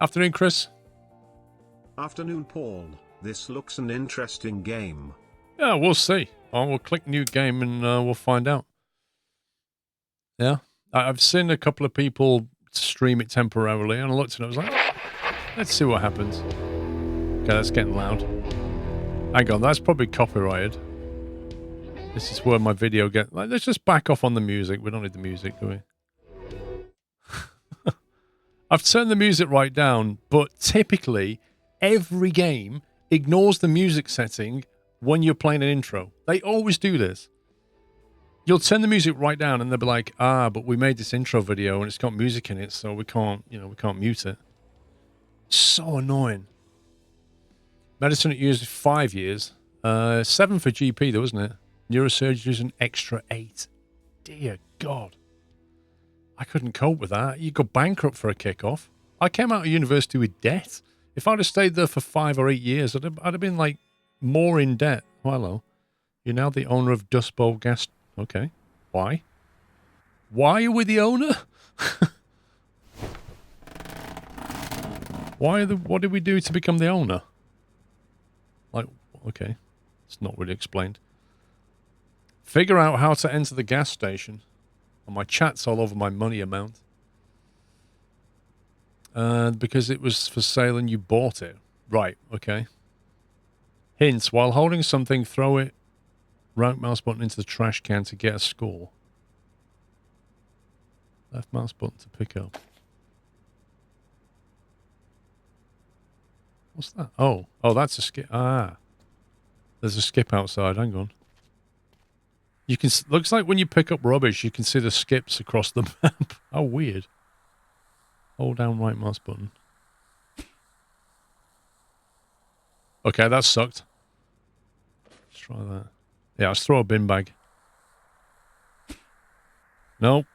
Afternoon, Chris. Afternoon, Paul. This looks an interesting game. Yeah, we'll see. We'll click new game and we'll find out. Yeah. I've seen a couple of people stream it temporarily, and I looked at it, I was like, let's see what happens. Okay, that's getting loud. Hang on, that's probably copyrighted. This is where my video gets... Like, let's just back off on the music. We don't need the music, do we? I've turned the music right down, but typically every game ignores the music setting when you're playing an intro. They always do this. You'll turn the music right down and they'll be like, but we made this intro video and it's got music in it, so we can't mute it. So annoying. Medicine it used 5 years. 7 for GP though, isn't it? Neurosurgery is an extra 8. Dear God. I couldn't cope with that. You go bankrupt for a kickoff. I came out of university with debt. If I'd have stayed there for 5 or 8 years, I'd have been like more in debt. Oh, hello. You're now the owner of Dust Bowl Gas. Okay. Why? Why are we the owner? What did we do to become the owner? Like, okay. It's not really explained. Figure out how to enter the gas station. And my chat's all over my money amount. Because it was for sale and you bought it. Right, okay. Hints, while holding something, throw it right mouse button into the trash can to get a score. Left mouse button to pick up. What's that? Oh, that's a skip. There's a skip outside. Hang on. You can. Looks like when you pick up rubbish, you can see the skips across the map. How weird. Hold down right mouse button. Okay, that sucked. Let's try that. Yeah, let's throw a bin bag. Nope.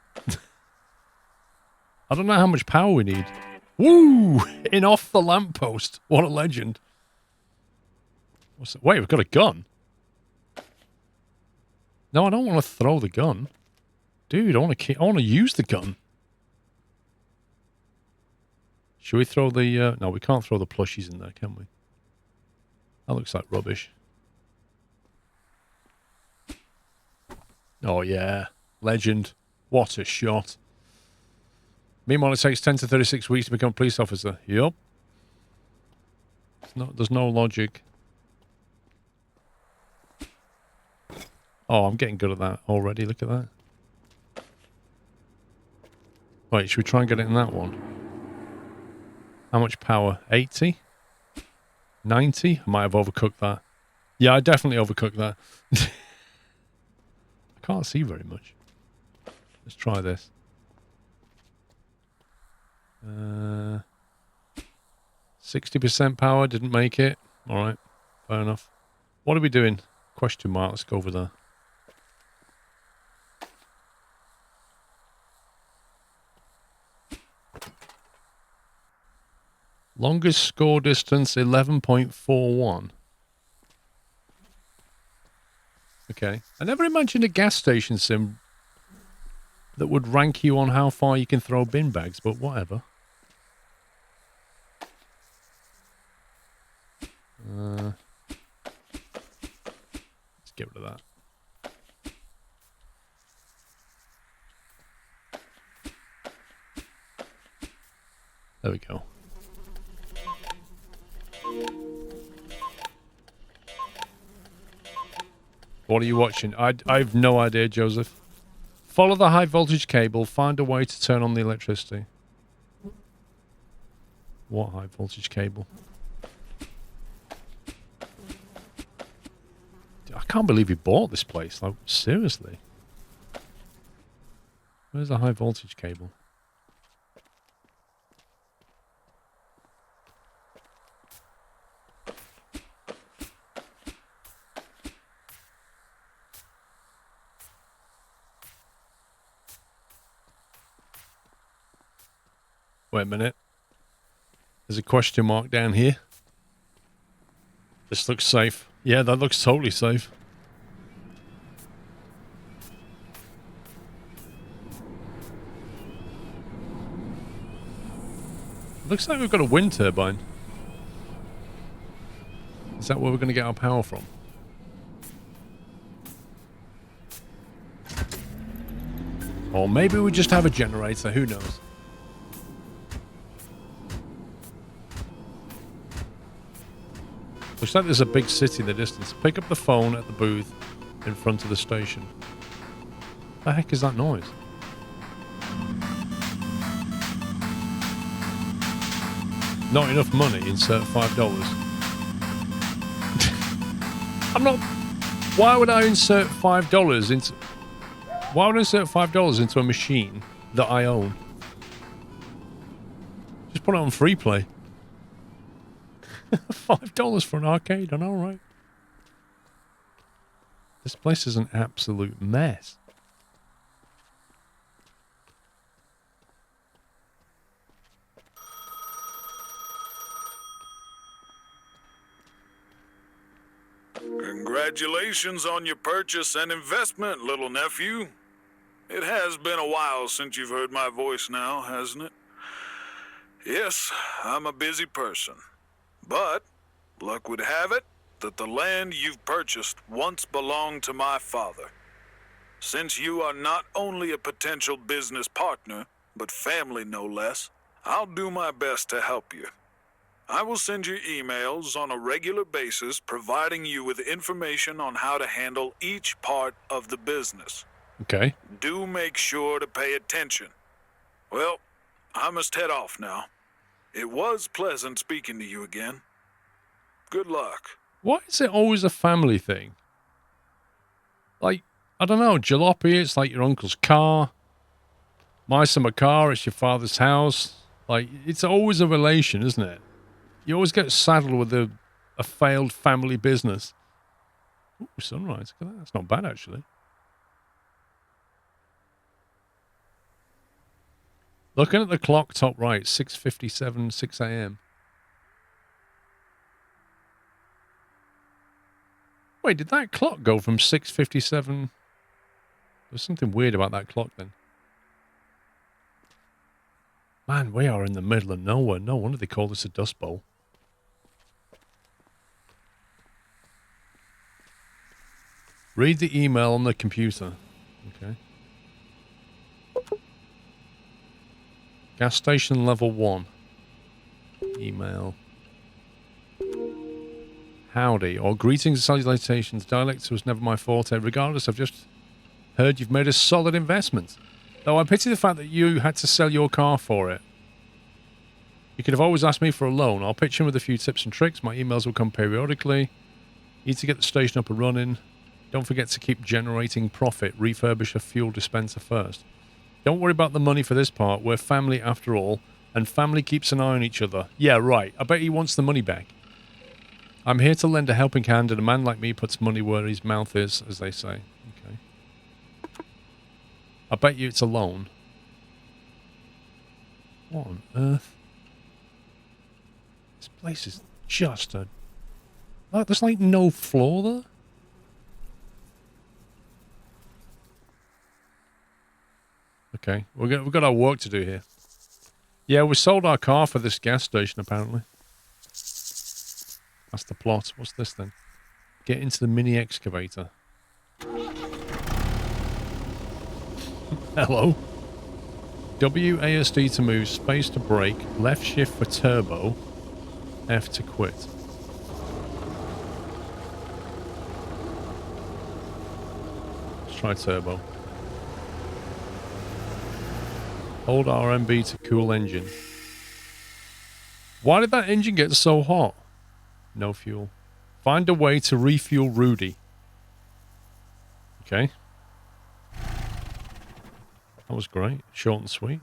I don't know how much power we need. Woo! In off the lamppost. What a legend. What's that? Wait, we've got a gun. No, I don't want to throw the gun. Dude, I want to use the gun. Should we throw the... No, we can't throw the plushies in there, can we? That looks like rubbish. Oh, yeah. Legend. What a shot. Meanwhile, it takes 10 to 36 weeks to become a police officer. Yup. There's no logic. Oh, I'm getting good at that already. Look at that. Wait, should we try and get it in that one? How much power? 80? 90? I might have overcooked that. Yeah, I definitely overcooked that. I can't see very much. Let's try this. 60% power, didn't make it. Alright, fair enough. What are we doing? Question mark, let's go over there. Longest score distance, 11.41. Okay. I never imagined a gas station sim that would rank you on how far you can throw bin bags, but whatever. Let's get rid of that. There we go. What are you watching? I've no idea, Joseph. Follow the high voltage cable. Find a way to turn on the electricity. What high voltage cable? I can't believe you bought this place. Like, seriously. Where's the high voltage cable? Wait a minute. There's a question mark down here. This looks safe. Yeah, that looks totally safe. Looks like we've got a wind turbine. Is that where we're going to get our power from? Or maybe we just have a generator, who knows? Looks like there's a big city in the distance. Pick up the phone at the booth in front of the station. What the heck is that noise? Not enough money, insert $5. I'm not... Why would I insert $5 into... Why would I insert $5 into a machine that I own? Just put it on free play. $5 for an arcade, I know, right? This place is an absolute mess. Congratulations on your purchase and investment, little nephew. It has been a while since you've heard my voice now, hasn't it? Yes, I'm a busy person. But luck would have it that the land you've purchased once belonged to my father. Since you are not only a potential business partner, but family no less, I'll do my best to help you. I will send you emails on a regular basis providing you with information on how to handle each part of the business. Okay. Do make sure to pay attention. Well, I must head off now. It was pleasant speaking to you again. Good luck. Why is it always a family thing? Like, I don't know, jalopy, it's like your uncle's car. My summer car, it's your father's house. Like, it's always a relation, isn't it? You always get saddled with a failed family business. Ooh, sunrise. Look at that. That's not bad, actually. Looking at the clock top right, 6:57, 6 a.m. Wait, did that clock go from 6:57? There's something weird about that clock then. Man, we are in the middle of nowhere. No wonder they call this a dust bowl. Read the email on the computer. Okay. Gas station level 1. Email. Howdy, or greetings and salutations. Dialect was never my forte. Regardless, I've just heard you've made a solid investment. Though I pity the fact that you had to sell your car for it. You could have always asked me for a loan. I'll pitch in with a few tips and tricks. My emails will come periodically. Need to get the station up and running. Don't forget to keep generating profit. Refurbish a fuel dispenser first. Don't worry about the money for this part. We're family after all, and family keeps an eye on each other. Yeah, right. I bet he wants the money back. I'm here to lend a helping hand, and a man like me puts money where his mouth is, as they say. Okay. I bet you it's a loan. What on earth? This place is just a... Like, there's like no floor there. Okay, we've got our work to do here. Yeah, we sold our car for this gas station, apparently. That's the plot. What's this then? Get into the mini excavator. Hello. WASD to move, space to brake, left shift for turbo, F to quit. Let's try turbo. Hold RMB to cool engine. Why did that engine get so hot? No fuel. Find a way to refuel Rudy. Okay. That was great. Short and sweet.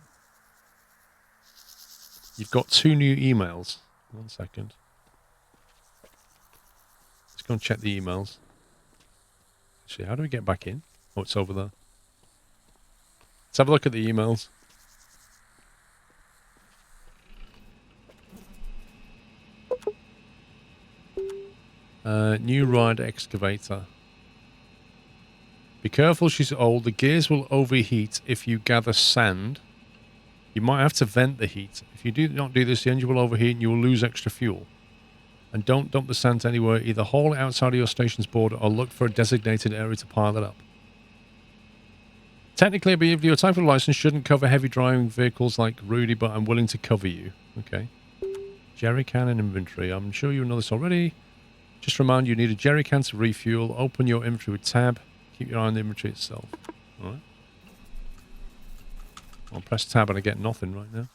You've got 2 new emails. 1 second. Let's go and check the emails. Actually, how do we get back in? Oh, it's over there. Let's have a look at the emails. New ride excavator. Be careful, she's old. The gears will overheat if you gather sand. You might have to vent the heat. If you do not do this, the engine will overheat and you will lose extra fuel. And don't dump the sand anywhere. Either haul it outside of your station's border or look for a designated area to pile it up. Technically, I believe your type of license shouldn't cover heavy driving vehicles like Rudy, but I'm willing to cover you. Okay. Jerry can in inventory. I'm sure you know this already. Just remind you need a jerry can to refuel. Open your inventory with tab. Keep your eye on the inventory itself. Alright. I'll press tab and I get nothing right now.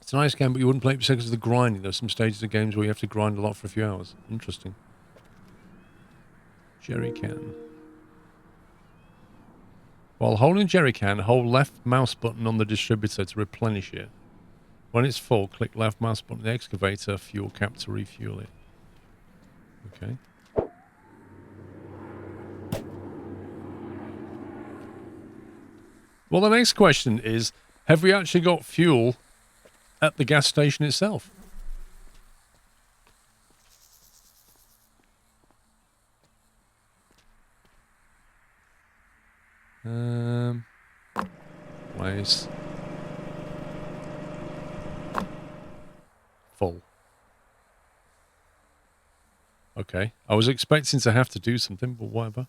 It's a nice game, but you wouldn't play it because of the grinding. There's some stages of games where you have to grind a lot for a few hours. Interesting. Jerry can. While holding jerry can, hold left mouse button on the distributor to replenish it. When it's full, click left mouse button on the excavator fuel cap to refuel it. Okay. Well, the next question is, have we actually got fuel at the gas station itself? Place. Full. Okay. I was expecting to have to do something, but whatever.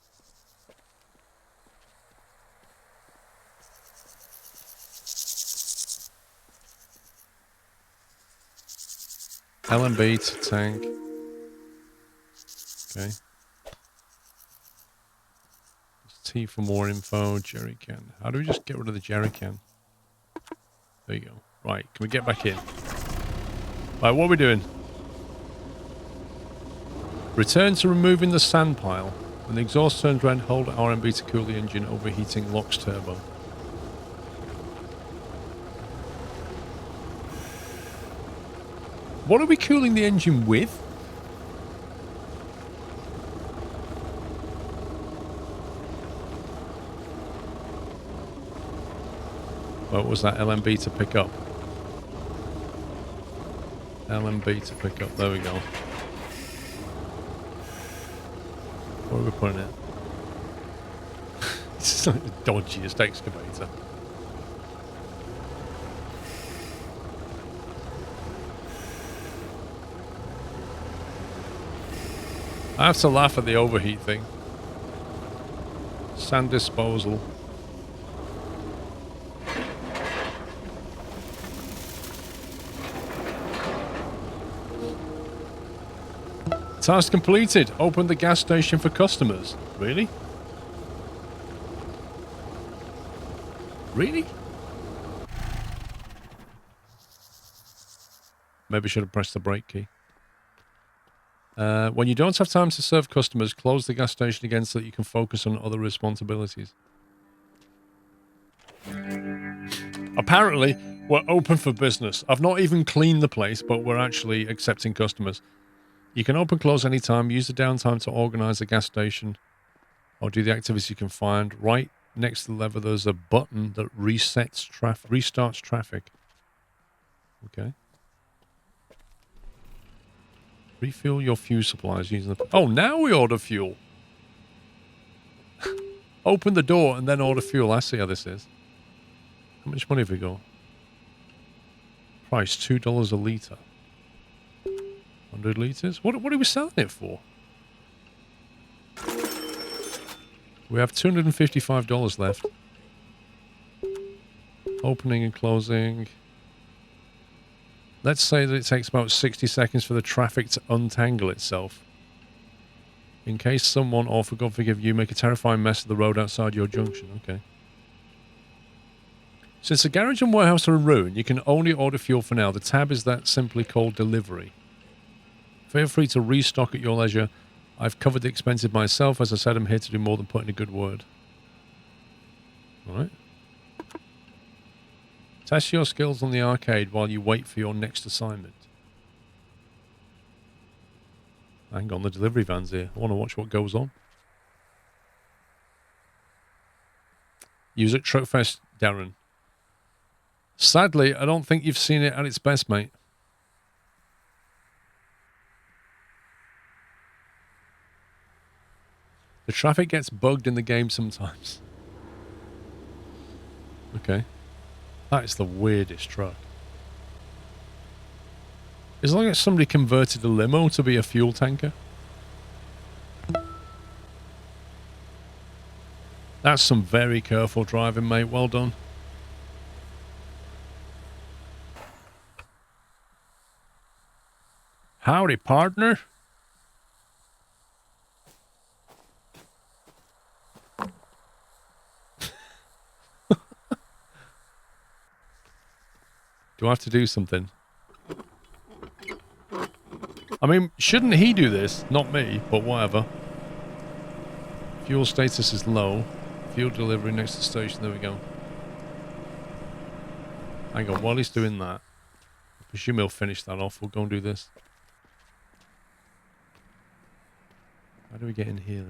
LMB to tank. Okay. T for more info. Jerry can. How do we just get rid of the jerry can? There you go. Right. Can we get back in? Right. What are we doing? Return to removing the sand pile. When the exhaust turns around, hold RMB to cool the engine. Overheating locks turbo. What are we cooling the engine with? What was that? LMB to pick up. LMB to pick up. There we go. Where are we putting it? It's like the dodgiest excavator. I have to laugh at the overheat thing. Sand disposal. Task completed. Open the gas station for customers. Really? Really? Maybe I should have pressed the brake key. When you don't have time to serve customers, close the gas station again so that you can focus on other responsibilities. Apparently, we're open for business. I've not even cleaned the place, but we're actually accepting customers. You can open, close anytime, use the downtime to organize the gas station, or do the activities you can find. Right next to the lever, there's a button that restarts traffic. Okay. Refuel your fuel supplies using the... Oh, now we order fuel. Open the door and then order fuel. I see how this is. How much money have we got? Price, $2 a litre. 100 litres? What are we selling it for? We have $255 left. Opening and closing. Let's say that it takes about 60 seconds for the traffic to untangle itself. In case someone, or for God forgive you, make a terrifying mess of the road outside your junction. Okay. Since the garage and warehouse are in ruin, you can only order fuel for now. The tab is that simply called delivery. Feel free to restock at your leisure. I've covered the expenses myself. As I said, I'm here to do more than put in a good word. Alright. Test your skills on the arcade while you wait for your next assignment. Hang on, the delivery van's here. I want to watch what goes on. Use it Truckfest, Darren. Sadly, I don't think you've seen it at its best, mate. The traffic gets bugged in the game sometimes. Okay. That is the weirdest truck. As long as somebody converted a limo to be a fuel tanker. That's some very careful driving, mate. Well done. Howdy, partner. Do I have to do something? I mean, shouldn't he do this? Not me, but whatever. Fuel status is low. Fuel delivery next to the station. There we go. Hang on, while he's doing that, I presume he'll finish that off. We'll go and do this. How do we get in here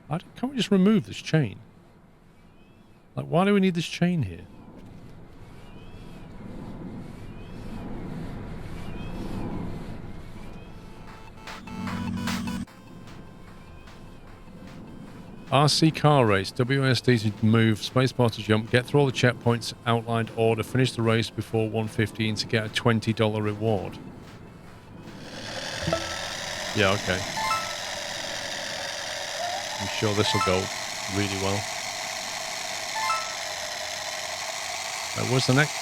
then? Can't we just remove this chain? Like, why do we need this chain here? RC car race. WSD to move. Spacebar to jump. Get through all the checkpoints. Outlined order. Finish the race before 1:15 to get a $20 reward. Yeah, okay. I'm sure this will go really well. Where's the next?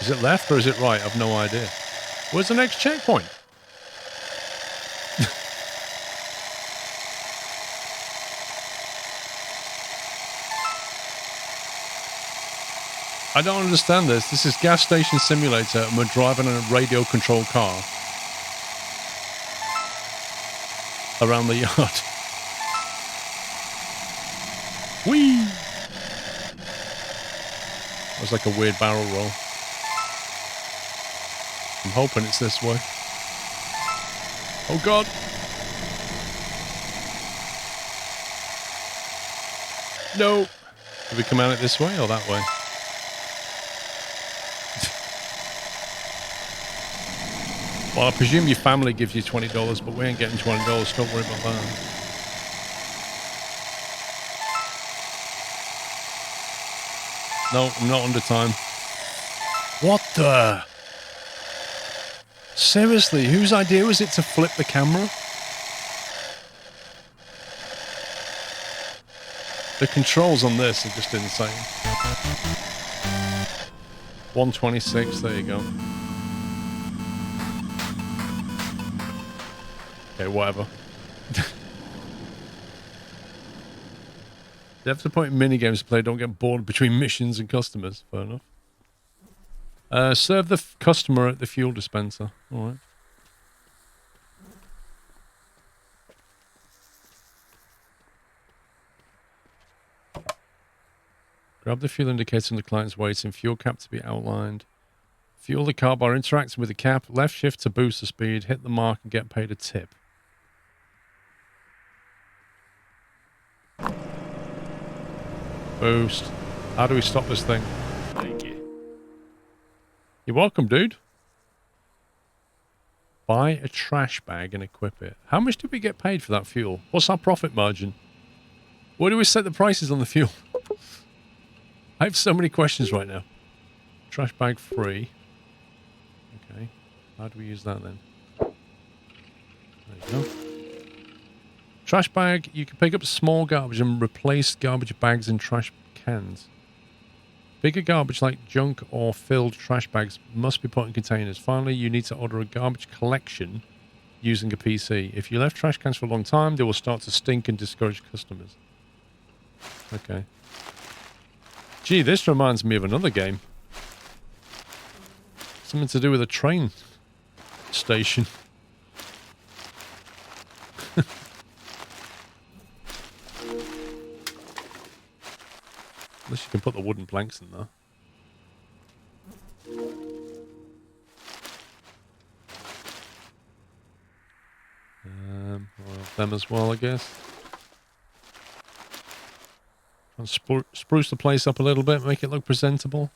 Is it left or is it right? I've no idea. Where's the next checkpoint? I don't understand this. This is gas station simulator and we're driving in a radio controlled car around the yard. Whee! That was like a weird barrel roll. I'm hoping it's this way. Oh god. No. Do we come at it this way or that way? Well, I presume your family gives you $20, but we ain't getting $20. Don't worry about that. No, I'm not under time. What the? Seriously, whose idea was it to flip the camera? The controls on this are just insane. 126, there you go. Okay, whatever. They have to point minigames to play, don't get bored between missions and customers. Fair enough. Serve the customer at the fuel dispenser. Alright. Grab the fuel indicator on the client's waiting. Fuel cap to be outlined. Fuel the car by interacting with the cap. Left shift to boost the speed. Hit the mark and get paid a tip. Boost. How do we stop this thing? Thank you. You're welcome, dude. Buy a trash bag and equip it. How much did we get paid for that fuel? What's our profit margin? Where do we set the prices on the fuel? I have so many questions right now. Trash bag free. Okay. How do we use that then? There you go. Trash bag, you can pick up small garbage and replace garbage bags in trash cans. Bigger garbage like junk or filled trash bags must be put in containers. Finally, you need to order a garbage collection using a PC. If you left trash cans for a long time, they will start to stink and discourage customers. Okay. Gee, this reminds me of another game. Something to do with a train station. Unless you can put the wooden planks in there. We'll have them as well, I guess. And spruce the place up a little bit, make it look presentable.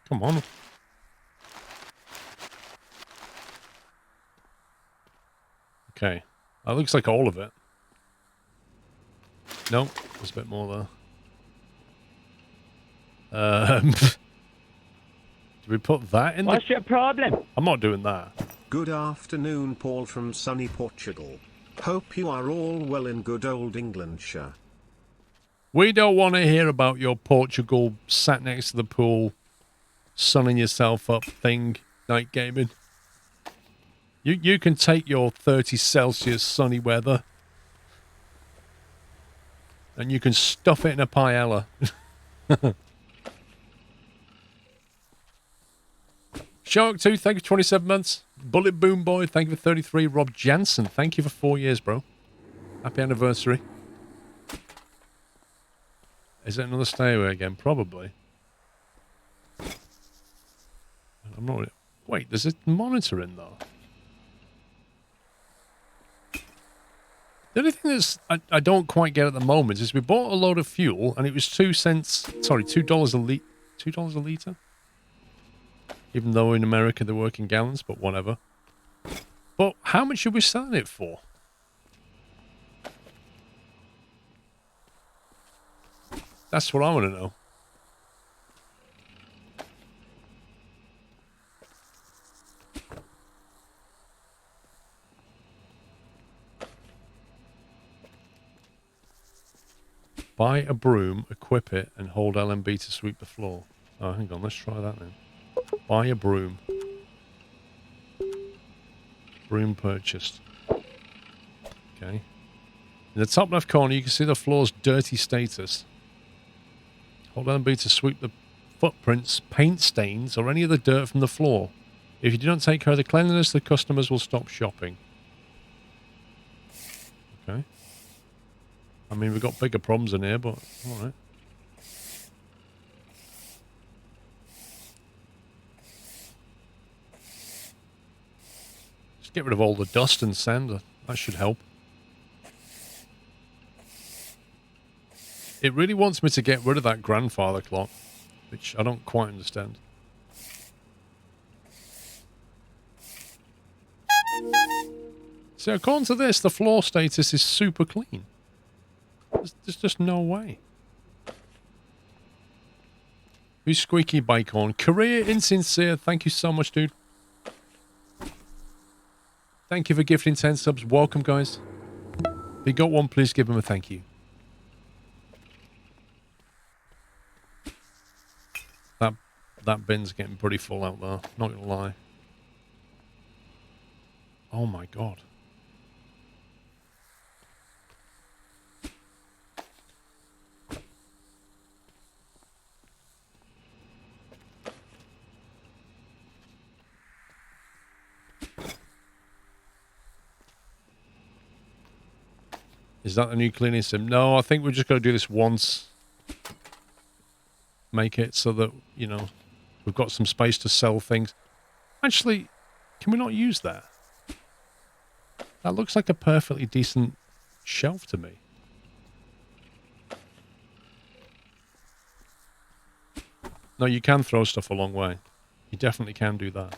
Come on. Okay. That looks like all of it. Nope. There's a bit more there. Did we put that in What's your problem? I'm not doing that. Good afternoon, Paul from sunny Portugal. Hope you are all well in good old Englandshire. We don't want to hear about your Portugal sat next to the pool, sunning yourself up thing, night gaming. You can take your 30 Celsius sunny weather and you can stuff it in a paella. Shark 2, thank you for 27 months. Bullet Boom Boy, thank you for 33. Rob Jansen, thank you for 4 years, bro. Happy anniversary. Is it another stay away again? Probably. I'm not... Wait, there's a monitor in there. The only thing that's I don't quite get at the moment is we bought a load of fuel and it was $2 a litre. Even though in America they work in gallons, but whatever. But how much are we selling it for? That's what I want to know. Buy a broom, equip it, and hold LMB to sweep the floor. Oh, hang on, let's try that then. Buy a broom. Broom purchased. Okay. In the top left corner, you can see the floor's dirty status. Hold LMB to sweep the footprints, paint stains, or any other dirt from the floor. If you do not take care of the cleanliness, the customers will stop shopping. Okay. I mean, we've got bigger problems in here, but alright. Just get rid of all the dust and sand. That should help. It really wants me to get rid of that grandfather clock, which I don't quite understand. So according to this, the floor status is super clean. There's just no way. Who's Squeaky Bike on? Career Insincere, thank you so much, dude. Thank you for gifting 10 subs. Welcome, guys. If you got one, please give him a thank you. That bin's getting pretty full out there. Not gonna lie. Oh my god. Is that the new cleaning sim? No, I think we're just going to do this once. Make it so that, you know, we've got some space to sell things. Actually, can we not use that? That looks like a perfectly decent shelf to me. No, you can throw stuff a long way. You definitely can do that.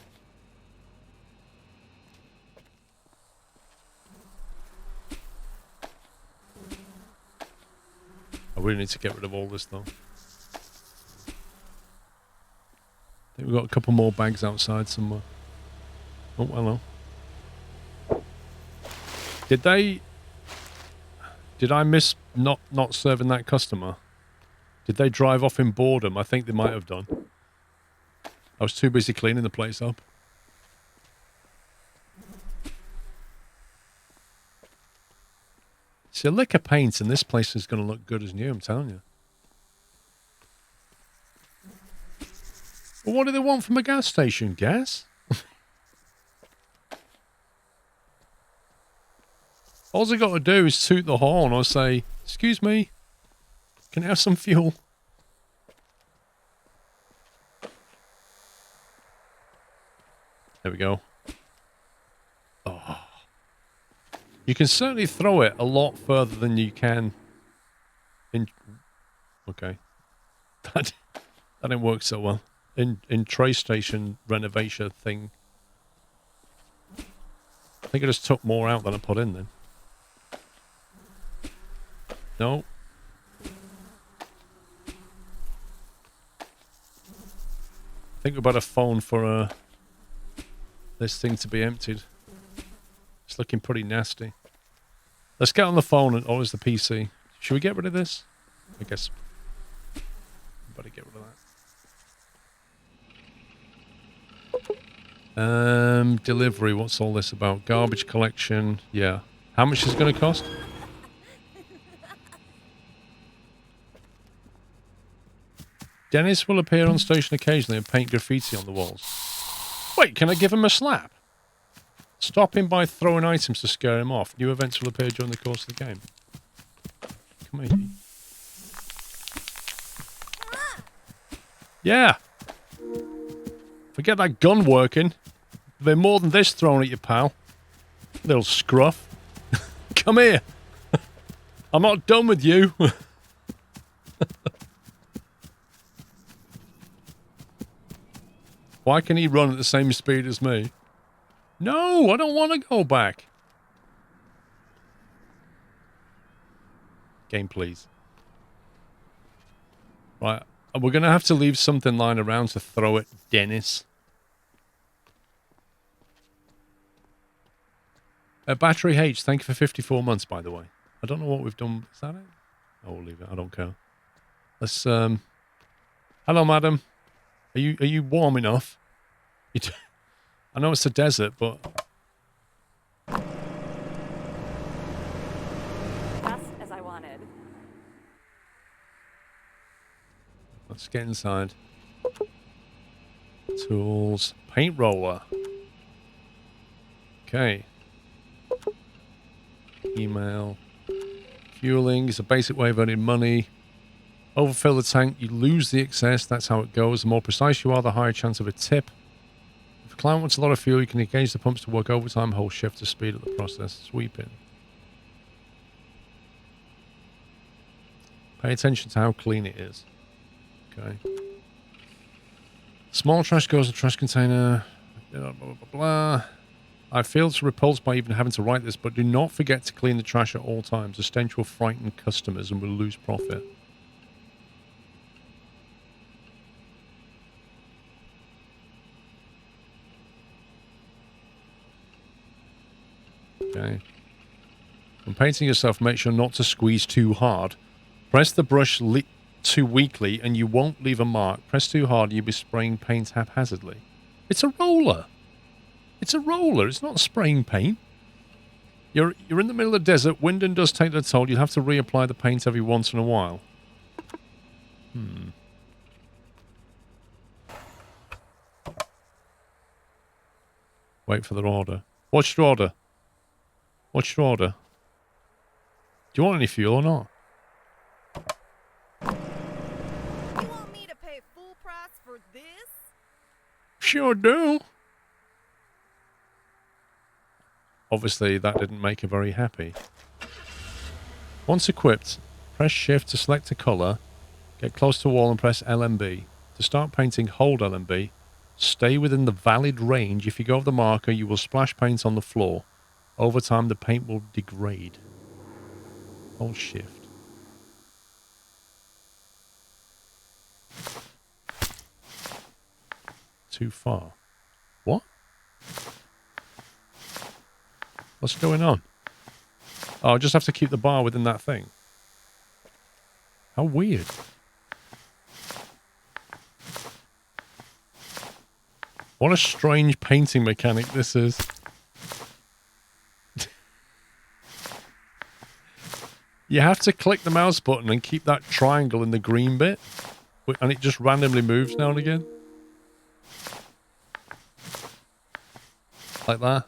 I really need to get rid of all this, though. I think we've got a couple more bags outside somewhere. Oh, hello. Did I miss not serving that customer? Did they drive off in boredom? I think they might have done. I was too busy cleaning the place up. See, a lick of paint and this place is going to look good as new, I'm telling you. Well, what do they want from a gas station? Gas? All they got to do is toot the horn or say, "Excuse me, can I have some fuel?" There we go. Oh. You can certainly throw it a lot further than you can in... Okay. That didn't work so well. in trace station renovation thing. I think I just took more out than I put in then. No. I think we're about to phone for this thing to be emptied. It's looking pretty nasty. Let's get on the phone and always the PC. Should we get rid of this? I guess. Better get rid of that. Delivery. What's all this about? Garbage collection. Yeah. How much is it going to cost? Dennis will appear on station occasionally and paint graffiti on the walls. Wait, can I give him a slap? Stop him by throwing items to scare him off. New events will appear during the course of the game. Come on. Yeah. Forget that gun working. There's more than this thrown at you, pal. Little scruff. Come here. I'm not done with you. Why can he run at the same speed as me? No, I don't want to go back. Game, please. Right, we're going to have to leave something lying around to throw at Dennis. Battery H, thank you for 54 months, by the way. I don't know what we've done. Is that it? Oh, we'll leave it. I don't care. Let's, hello, madam. Are you warm enough? I know it's a desert, but... Just as I wanted. Let's get inside. Tools. Paint roller. Okay. Email. Fueling is a basic way of earning money. Overfill the tank, you lose the excess. That's how it goes. The more precise you are, the higher chance of a tip. If a client wants a lot of fuel, you can engage the pumps to work overtime, whole shift to speed up the process. Sweeping. Pay attention to how clean it is. Okay. Small trash goes in the trash container. Blah, blah, blah, blah. I feel it's repulsed by even having to write this, but do not forget to clean the trash at all times. The stench will frighten customers and will lose profit. Okay. When painting yourself, make sure not to squeeze too hard. Press the brush too weakly and you won't leave a mark. Press too hard and you'll be spraying paint haphazardly. It's a roller. It's a roller. It's not spraying paint. You're in the middle of the desert. Wind and dust take their toll. You'll have to reapply the paint every once in a while. Wait for their order. What's your order? What's your order? Do you want any fuel or not? You want me to pay full price for this? Sure do. Obviously, that didn't make her very happy. Once equipped, press Shift to select a colour, get close to a wall and press LMB. To start painting, hold LMB. Stay within the valid range. If you go over the marker, you will splash paint on the floor. Over time, the paint will degrade. Hold Shift. Too far. What? What's going on? Oh, I just have to keep the bar within that thing. How weird. What a strange painting mechanic this is. You have to click the mouse button and keep that triangle in the green bit. And it just randomly moves now and again. Like that.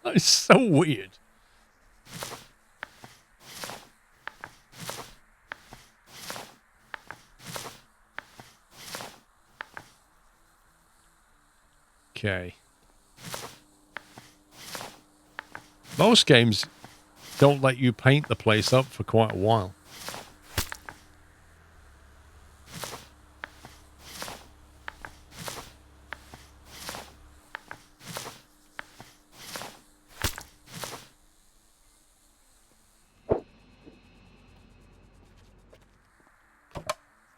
That is so weird. Okay. Most games, don't let you paint the place up for quite a while.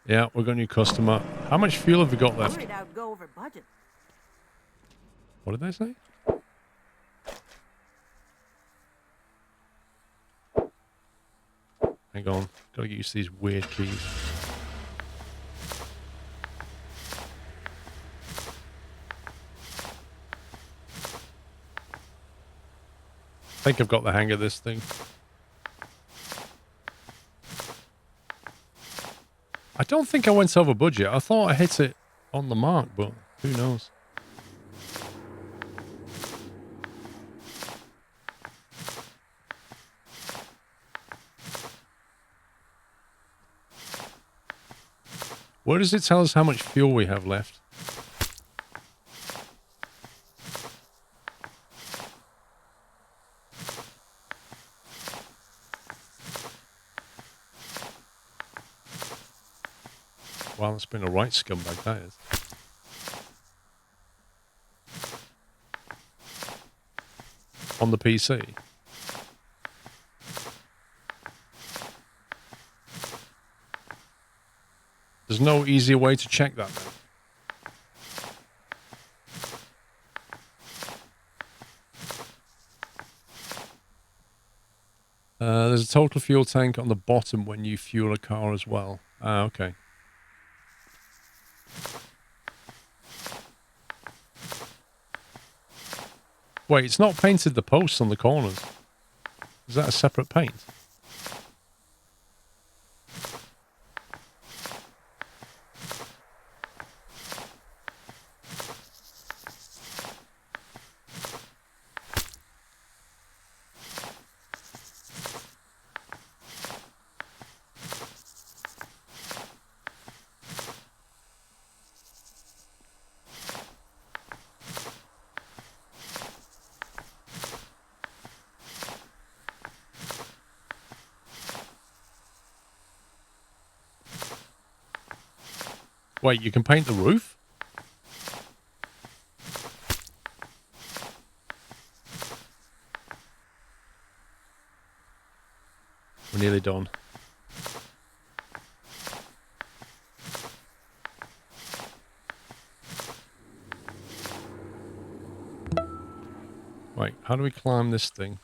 Yeah, we've got a new customer. How much fuel have we got left? Worried I would go over budget. What did they say? Hang on. Gotta get used to these weird keys. I think I've got the hang of this thing. I don't think I went over budget. I thought I hit it on the mark, but who knows? Where does it tell us how much fuel we have left? Wow, that's been a right scumbag, that is. On the PC. There's no easier way to check that now. There's a total fuel tank on the bottom when you fuel a car as well. Ah, okay. Wait, it's not painted the posts on the corners. Is that a separate paint? Wait, you can paint the roof? We're nearly done. Wait, how do we climb this thing?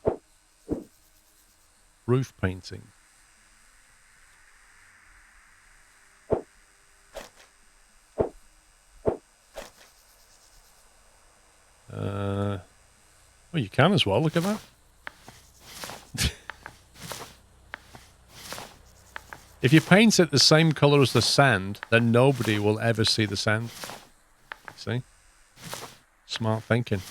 Roof painting. Well, you can as well. Look at that. If you paint it the same color as the sand, then nobody will ever see the sand. See? Smart thinking.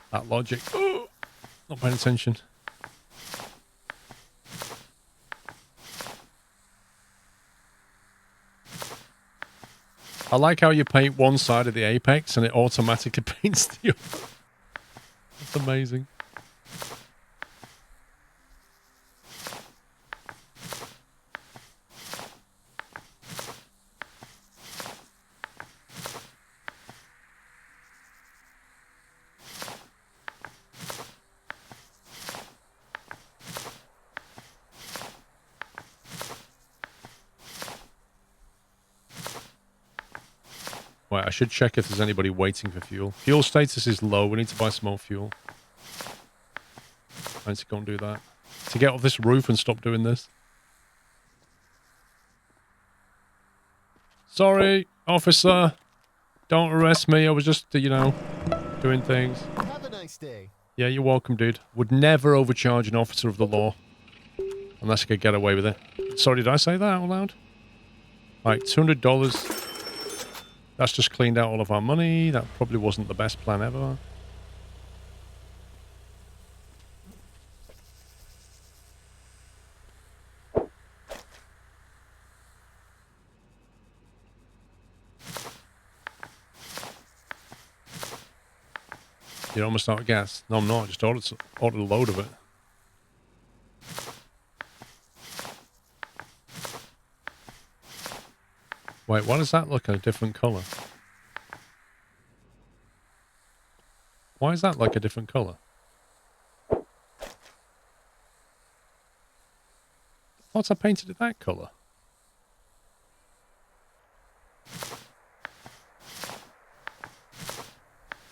That logic. Oh, not paying attention. I like how you paint one side of the apex and it automatically paints the other. That's amazing. Right, I should check if there's anybody waiting for fuel. Fuel status is low. We need to buy some more fuel. I need to go and do that. To get off this roof and stop doing this. Sorry, officer. Don't arrest me. I was just, you know, doing things. Have a nice day. Yeah, you're welcome, dude. Would never overcharge an officer of the law. Unless I could get away with it. Sorry, did I say that out loud? Right, $200. That's just cleaned out all of our money. That probably wasn't the best plan ever. You're almost out of gas. No, I'm not. I just ordered a load of it. Wait, why does that look a different colour? Why is that like a different colour? Thought I painted it that colour.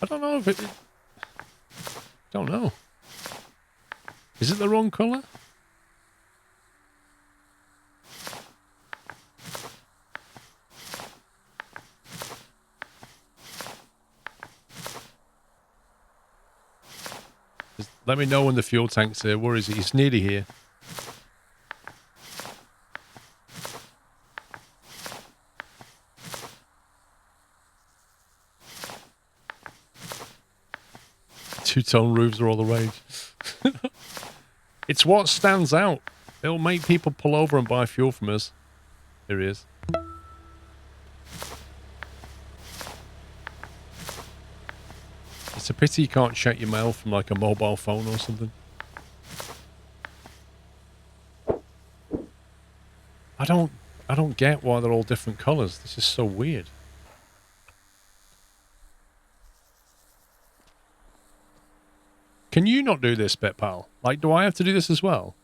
I don't know if it... Don't know. Is it the wrong colour? Just let me know when the fuel tank's here. Where is he? He's nearly here. Two-tone roofs are all the rage. It's what stands out. It'll make people pull over and buy fuel from us. Here he is. It's a pity you can't check your mail from like a mobile phone or something. I don't get why they're all different colours. This is so weird. Can you not do this bit, pal? Like, do I have to do this as well?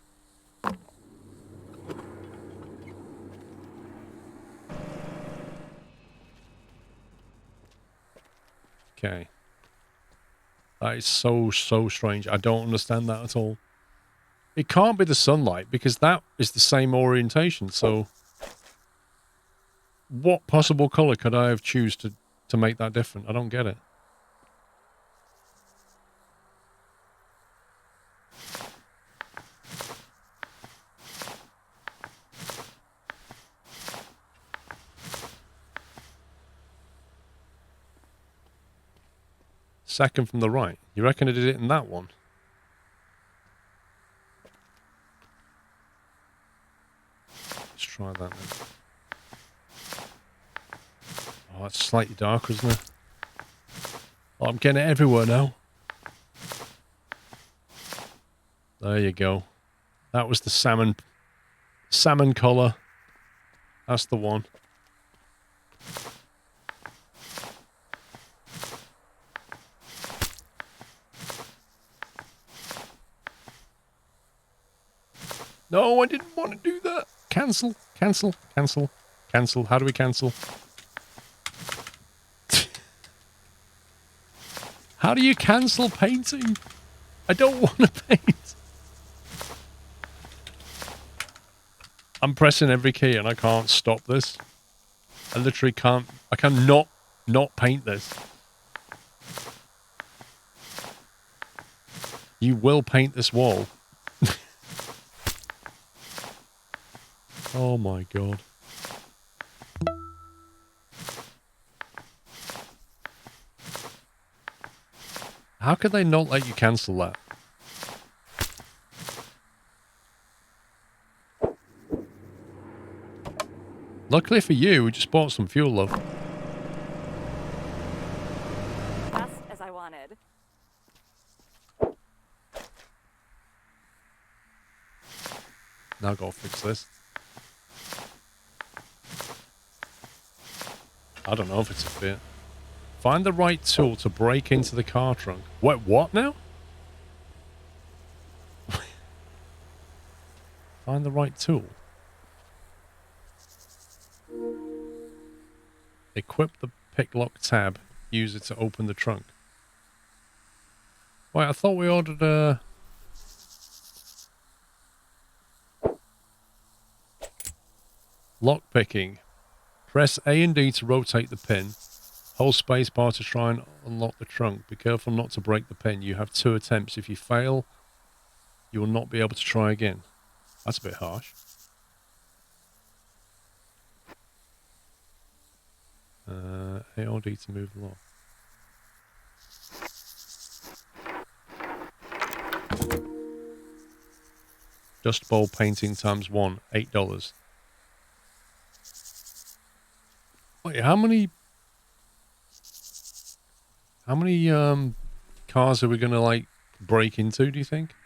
Okay. That is so strange. I don't understand that at all. It can't be the sunlight because that is the same orientation. So what possible colour could I have choose to make that different? I don't get it. Second from the right. You reckon I did it in that one? Let's try that then. Oh, it's slightly darker, isn't it? Oh, I'm getting it everywhere now. There you go. That was the salmon colour. That's the one. No, I didn't want to do that. Cancel, cancel, cancel, cancel. How do we cancel? How do you cancel painting? I don't want to paint. I'm pressing every key and I can't stop this. I literally can't. I cannot not paint this. You will paint this wall. Oh my god. How could they not let you cancel that? Luckily for you, we just bought some fuel, love. Just as I wanted. Now go fix this. I don't know if it's a fit. Find the right tool to break into the car trunk. Wait, what now? Find the right tool. Equip the pick lock tab. Use it to open the trunk. Wait, I thought we ordered a... Lock picking. Press A and D to rotate the pin. Hold spacebar to try and unlock the trunk. Be careful not to break the pin. You have 2 attempts. If you fail, you will not be able to try again. That's a bit harsh. ALD to move lock. Dust bowl painting times 1, $8. Wait, how many cars are we gonna like break into, do you think?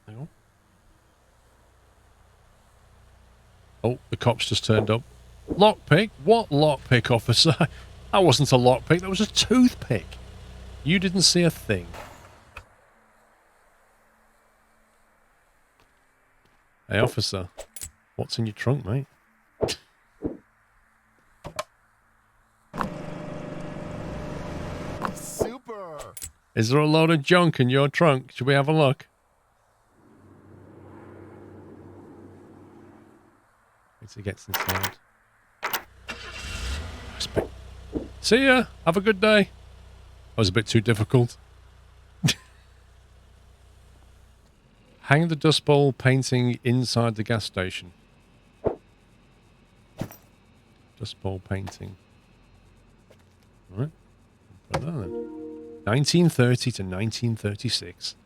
Hang on. Oh, the cops just turned up. Lockpick? What lockpick, officer? That wasn't a lockpick, that was a toothpick. You didn't see a thing. Hey, officer. What's in your trunk, mate? Super! Is there a load of junk in your trunk? Should we have a look? As he gets inside. See ya! Have a good day! That was a bit too difficult. Hang the Dust Bowl painting inside the gas station. Dust Bowl painting. Alright. Put that then. 1930 to 1936.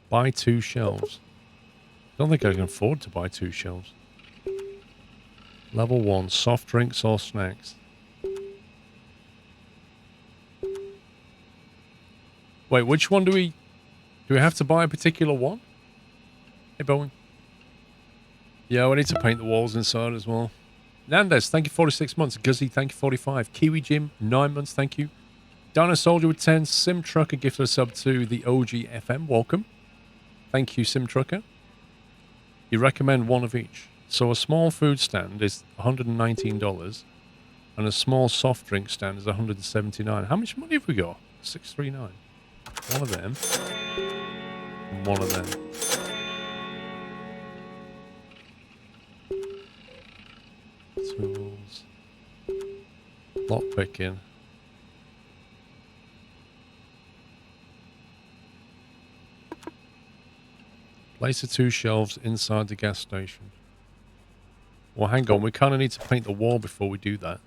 Buy 2 shelves. Don't think I can afford to buy 2 shelves. Level 1, soft drinks or snacks. Wait, which one do we have to buy a particular one? Hey, Bowen. Yeah, we need to paint the walls inside as well. Nandes, thank you 46 months. Guzzy, thank you 45. Kiwi Jim, 9 months, thank you. Dino Soldier with 10. Sim Trucker gifted a sub to the OG FM. Welcome. Thank you, Sim Trucker. You recommend one of each. So a small food stand is $119 and a small soft drink stand is $179. How much money have we got? $639. One of them. And one of them. Tools. Lockpicking. Place the 2 shelves inside the gas station. Well, hang on. We kind of need to paint the wall before we do that.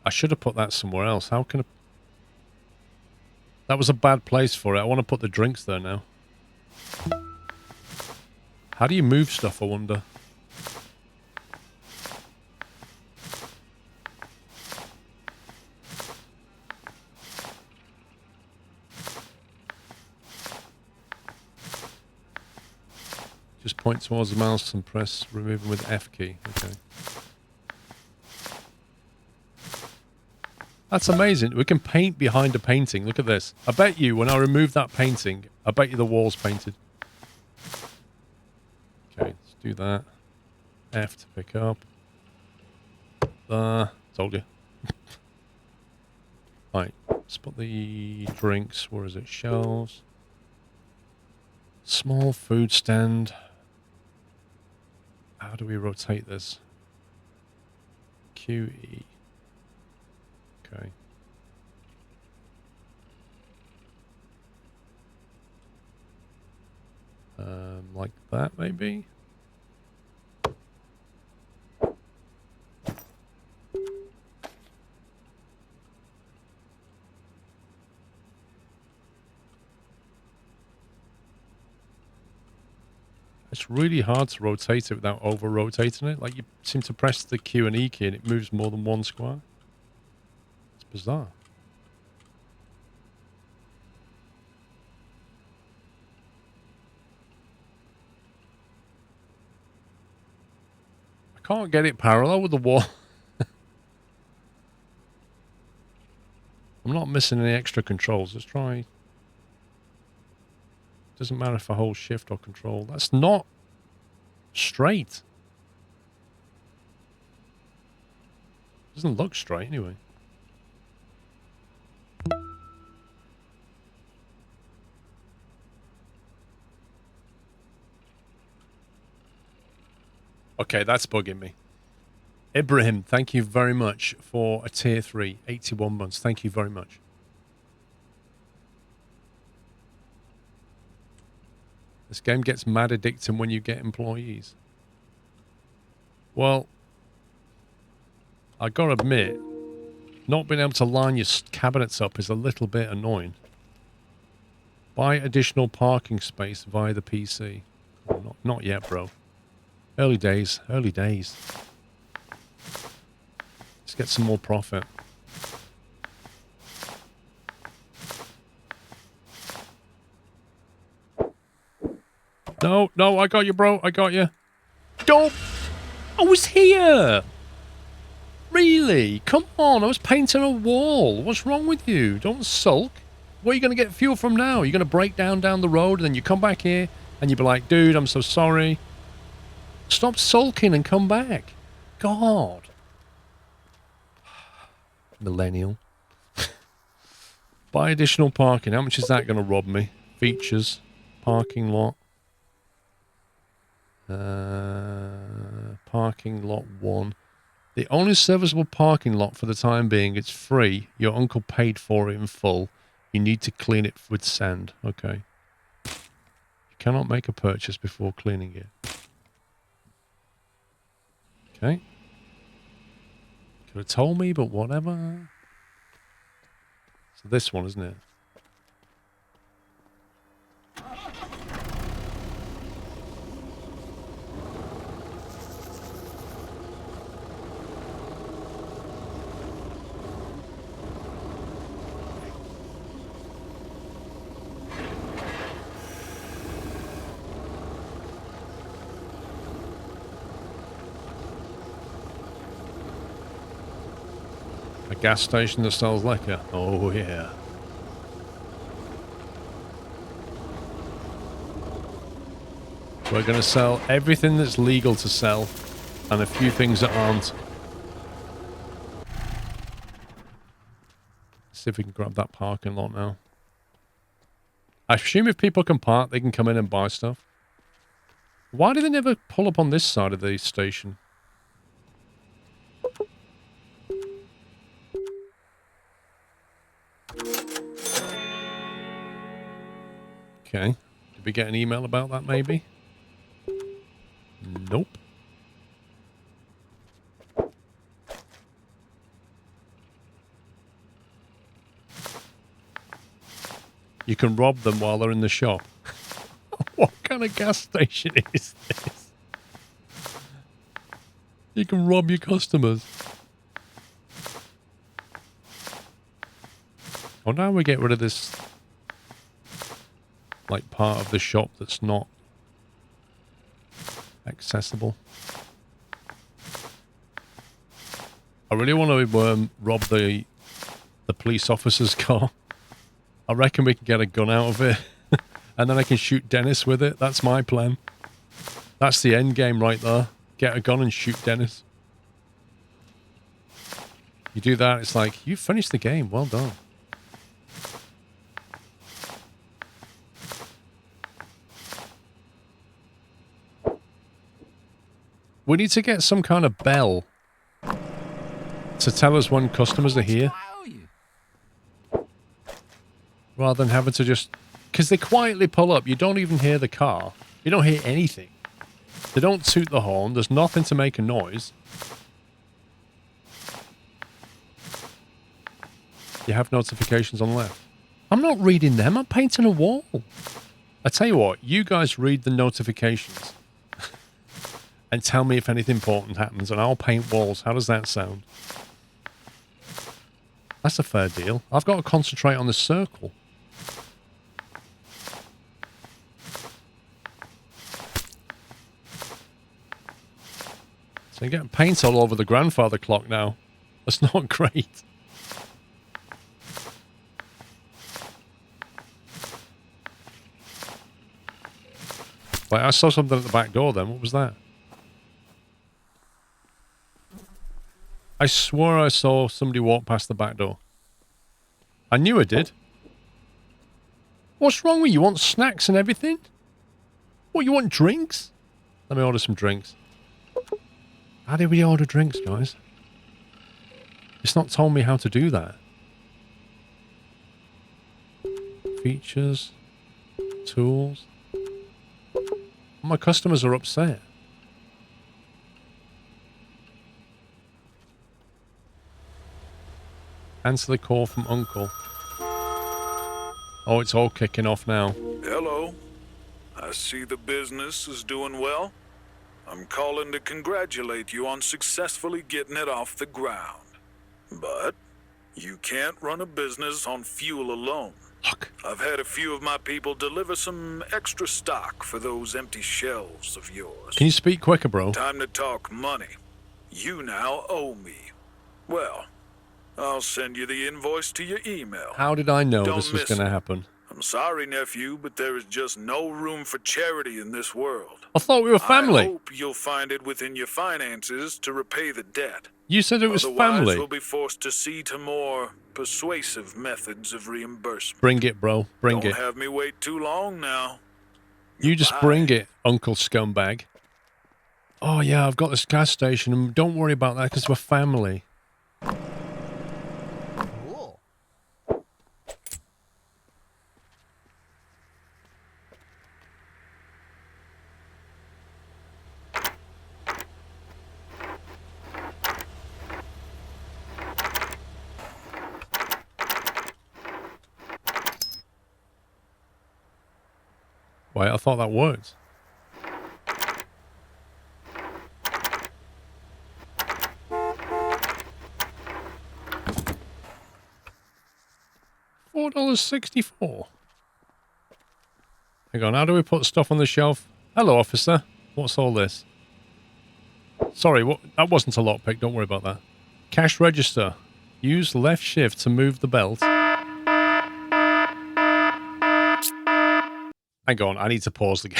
I should have put that somewhere else. How can I... That was a bad place for it. I want to put the drinks there now. How do you move stuff, I wonder? Just point towards the mouse and press remove with F key. Okay. That's amazing. We can paint behind a painting. Look at this. I bet you when I remove that painting, I bet you the wall's painted. Okay, let's do that. F to pick up. Told you. Right, let's put the drinks. Where is it? Shelves. Small food stand. How do we rotate this? QE. Okay. Like that, maybe? It's really hard to rotate it without over-rotating it. Like, you seem to press the Q and E key and it moves more than one square. It's bizarre. I can't get it parallel with the wall. I'm not missing any extra controls. Let's try... Doesn't matter if I hold shift or control. That's not straight. Doesn't look straight anyway. Okay, that's bugging me. Ibrahim, thank you very much for a tier 3, 81 months. Thank you very much. This game gets mad addicting when you get employees. Well, I gotta admit, not being able to line your cabinets up is a little bit annoying. Buy additional parking space via the PC. Oh, not yet, bro. Early days, early days. Let's get some more profit. No, no, I got you, bro. I got you. Don't. I was here. Really? Come on. I was painting a wall. What's wrong with you? Don't sulk. Where are you going to get fuel from now? You're going to break down the road and then you come back here and you'll be like, dude, I'm so sorry. Stop sulking and come back. God. Millennial. Buy additional parking. How much is that going to rob me? Features. Parking lot. Parking lot 1. The only serviceable parking lot for the time being. It's free. Your uncle paid for it in full. You need to clean it with sand. Okay. You cannot make a purchase before cleaning it. Okay. Could have told me, but whatever. So this one, isn't it? A gas station that sells liquor. Oh, yeah. We're going to sell everything that's legal to sell and a few things that aren't. See if we can grab that parking lot now. I assume if people can park, they can come in and buy stuff. Why do they never pull up on this side of the station? Okay. Did we get an email about that, maybe? Nope. You can rob them while they're in the shop. What kind of gas station is this? You can rob your customers. Oh, now we get rid of this, like, part of the shop that's not accessible. I really want to rob the police officer's car. I reckon we can get a gun out of it. And then I can shoot Dennis with it. That's my plan. That's the end game right there. Get a gun and shoot Dennis. You do that, it's like, you finished the game. Well done. We need to get some kind of bell to tell us when customers are here. Rather than having to just... Because they quietly pull up. You don't even hear the car. You don't hear anything. They don't toot the horn. There's nothing to make a noise. You have notifications on left. I'm not reading them. I'm painting a wall. I tell you what. You guys read the notifications. And tell me if anything important happens. And I'll paint walls. How does that sound? That's a fair deal. I've got to concentrate on the circle. So you're getting paint all over the grandfather clock now. That's not great. Wait, I saw something at the back door then. What was that? I swore I saw somebody walk past the back door. I knew I did. What's wrong with you? You want snacks and everything? What, you want drinks? Let me order some drinks. How did we order drinks, guys? It's not told me how to do that. Features. Tools. My customers are upset. Answer the call from Uncle. Oh, it's all kicking off now. Hello. I see the business is doing well. I'm calling to congratulate you on successfully getting it off the ground. But you can't run a business on fuel alone. Look. I've had a few of my people deliver some extra stock for those empty shelves of yours. Can you speak quicker, bro? Time to talk money. You now owe me. Well, I'll send you the invoice to your email. How did I know Don't this was miss going to it. happen? I'm sorry, nephew, but there is just no room for charity in this world. I thought we were family. I hope you'll find it within your finances to repay the debt. You said it was Otherwise, family. we'll be forced to see to more persuasive methods of reimbursement. Bring it, bro. Bring Don't it. have me wait too long now. You just Bye. bring it, Uncle Scumbag. Oh, yeah, I've got this gas station, and don't worry about that because we're family. Cool. Wait, I thought that worked. $4.64. Hang on, how do we put stuff on the shelf? Hello, officer. What's all this? Sorry, that wasn't a lockpick. Don't worry about that. Cash register. Use left shift to move the belt. Hang on, I need to pause the game.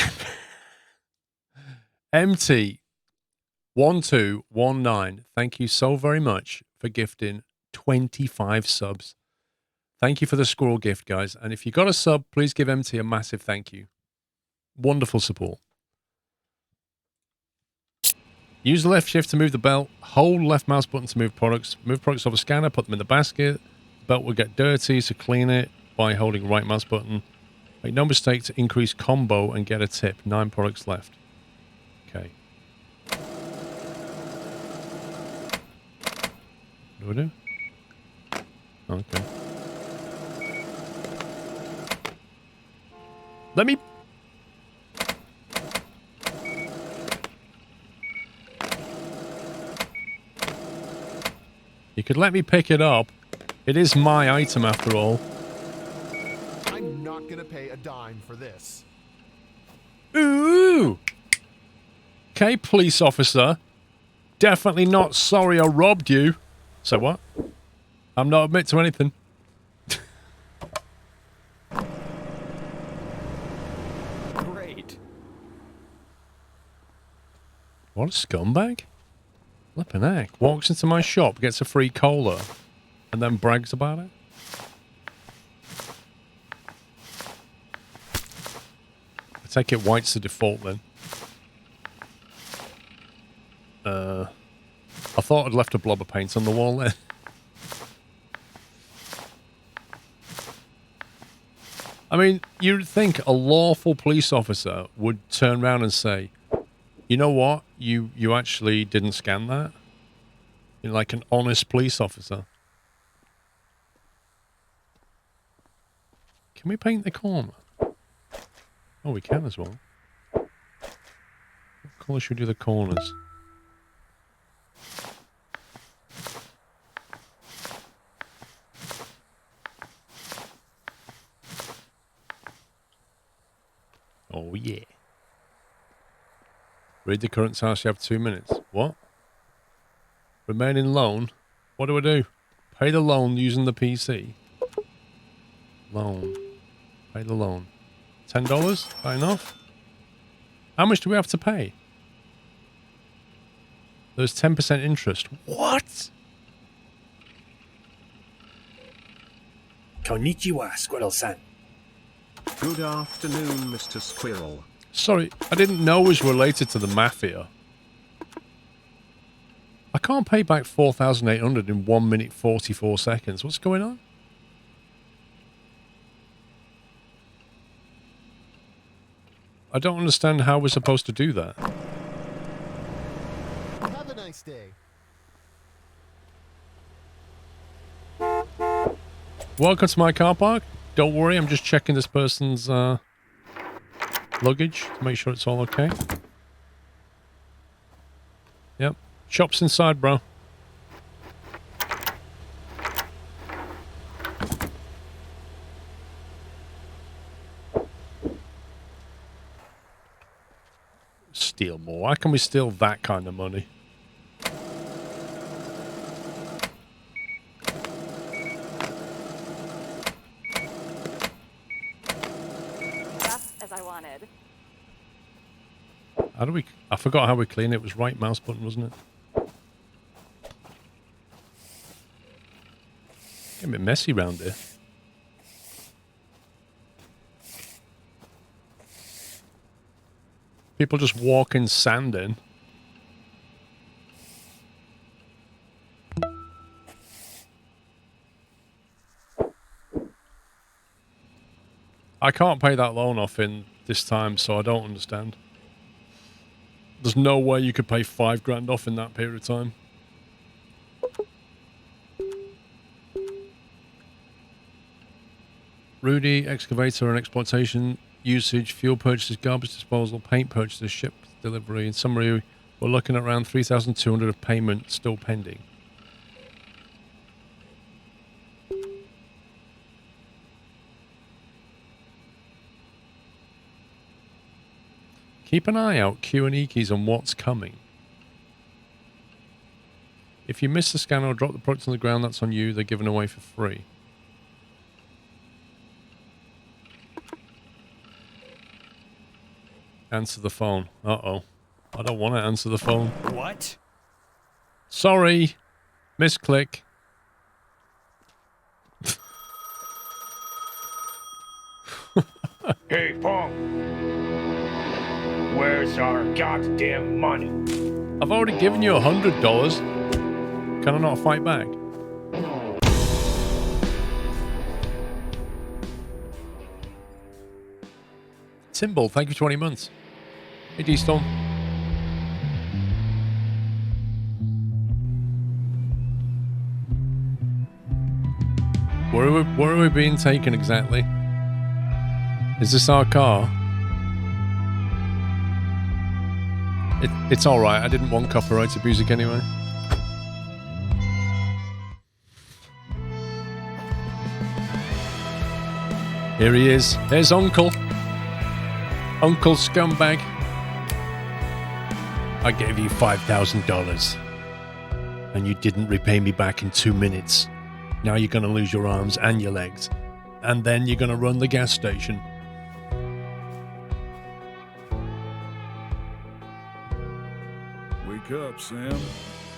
MT1219, thank you so very much for gifting 25 subs. Thank you for the squirrel gift, guys. And if you got a sub, please give MT a massive thank you. Wonderful support. Use the left shift to move the belt. Hold left mouse button to move products. Move products off a scanner, put them in the basket. The belt will get dirty, so clean it by holding right mouse button. Make no mistake to increase combo and get a tip. 9 products left. Okay. What do we do? Okay. Let me... You could let me pick it up. It is my item after all. I'm not gonna pay a dime for this. Ooh! Okay, police officer. Definitely not sorry I robbed you. So what? I'm not admit to anything. Great. What a scumbag. Flippin' heck. Walks into my shop, gets a free cola, and then brags about it. I take it white's the default then. I thought I'd left a blob of paint on the wall then. I mean, you'd think a lawful police officer would turn around and say, you know what? You actually didn't scan that? You're like an honest police officer. Can we paint the corner? Oh, we can as well. What colour should we do the corners? Oh, yeah. Read the current task. You have 2 minutes. What? Remaining loan? What do I do? Pay the loan using the PC. Loan. Pay the loan. $10? Is that enough? How much do we have to pay? There's 10% interest. What? Konnichiwa, Squirrel-san. Good afternoon, Mr. Squirrel. Sorry, I didn't know it was related to the mafia. I can't pay back 4,800 in 1 minute 44 seconds. What's going on? I don't understand how we're supposed to do that. Have a nice day. Welcome to my car park. Don't worry, I'm just checking this person's luggage to make sure it's all okay. Yep. Shop's inside, bro. Steal more. Why can we steal that kind of money? Just as I wanted. How do we... I forgot how we clean it. It was right mouse button, wasn't it? Getting a bit messy around here. People just walking sand in. I can't pay that loan off in this time, so I don't understand. There's no way you could pay $5,000 off in that period of time. Rudy, excavator and exploitation, usage, fuel purchases, garbage disposal, paint purchases, ship delivery. In summary, we're looking at around $3,200 of payment still pending. Keep an eye out, Q and E keys on what's coming. If you miss the scan or drop the product on the ground, that's on you. They're given away for free. Answer the phone. Uh-oh. I don't want to answer the phone. What? Sorry. Misclick. Hey, punk. Where's our goddamn money? I've already given you $100. Can I not fight back? Symbol, thank you for 20 months. Hey, D-Storm. Where are we being taken exactly? Is this our car? It's alright, I didn't want copyright music anyway. Here he is. There's Uncle. Uncle Scumbag. I gave you $5,000. And you didn't repay me back in 2 minutes. Now you're going to lose your arms and your legs. And then you're going to run the gas station. Wake up, Sam.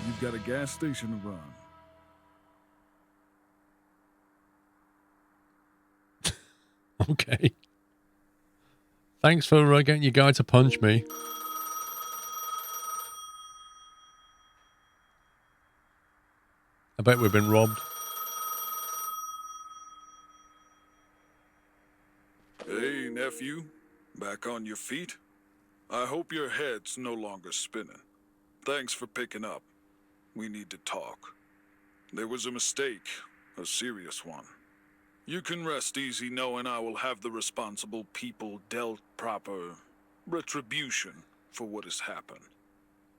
You've got a gas station to run. Okay. Thanks for getting your guy to punch me. I bet we've been robbed. Hey, nephew. Back on your feet? I hope your head's no longer spinning. Thanks for picking up. We need to talk. There was a mistake, a serious one. You can rest easy knowing I will have the responsible people dealt proper retribution for what has happened.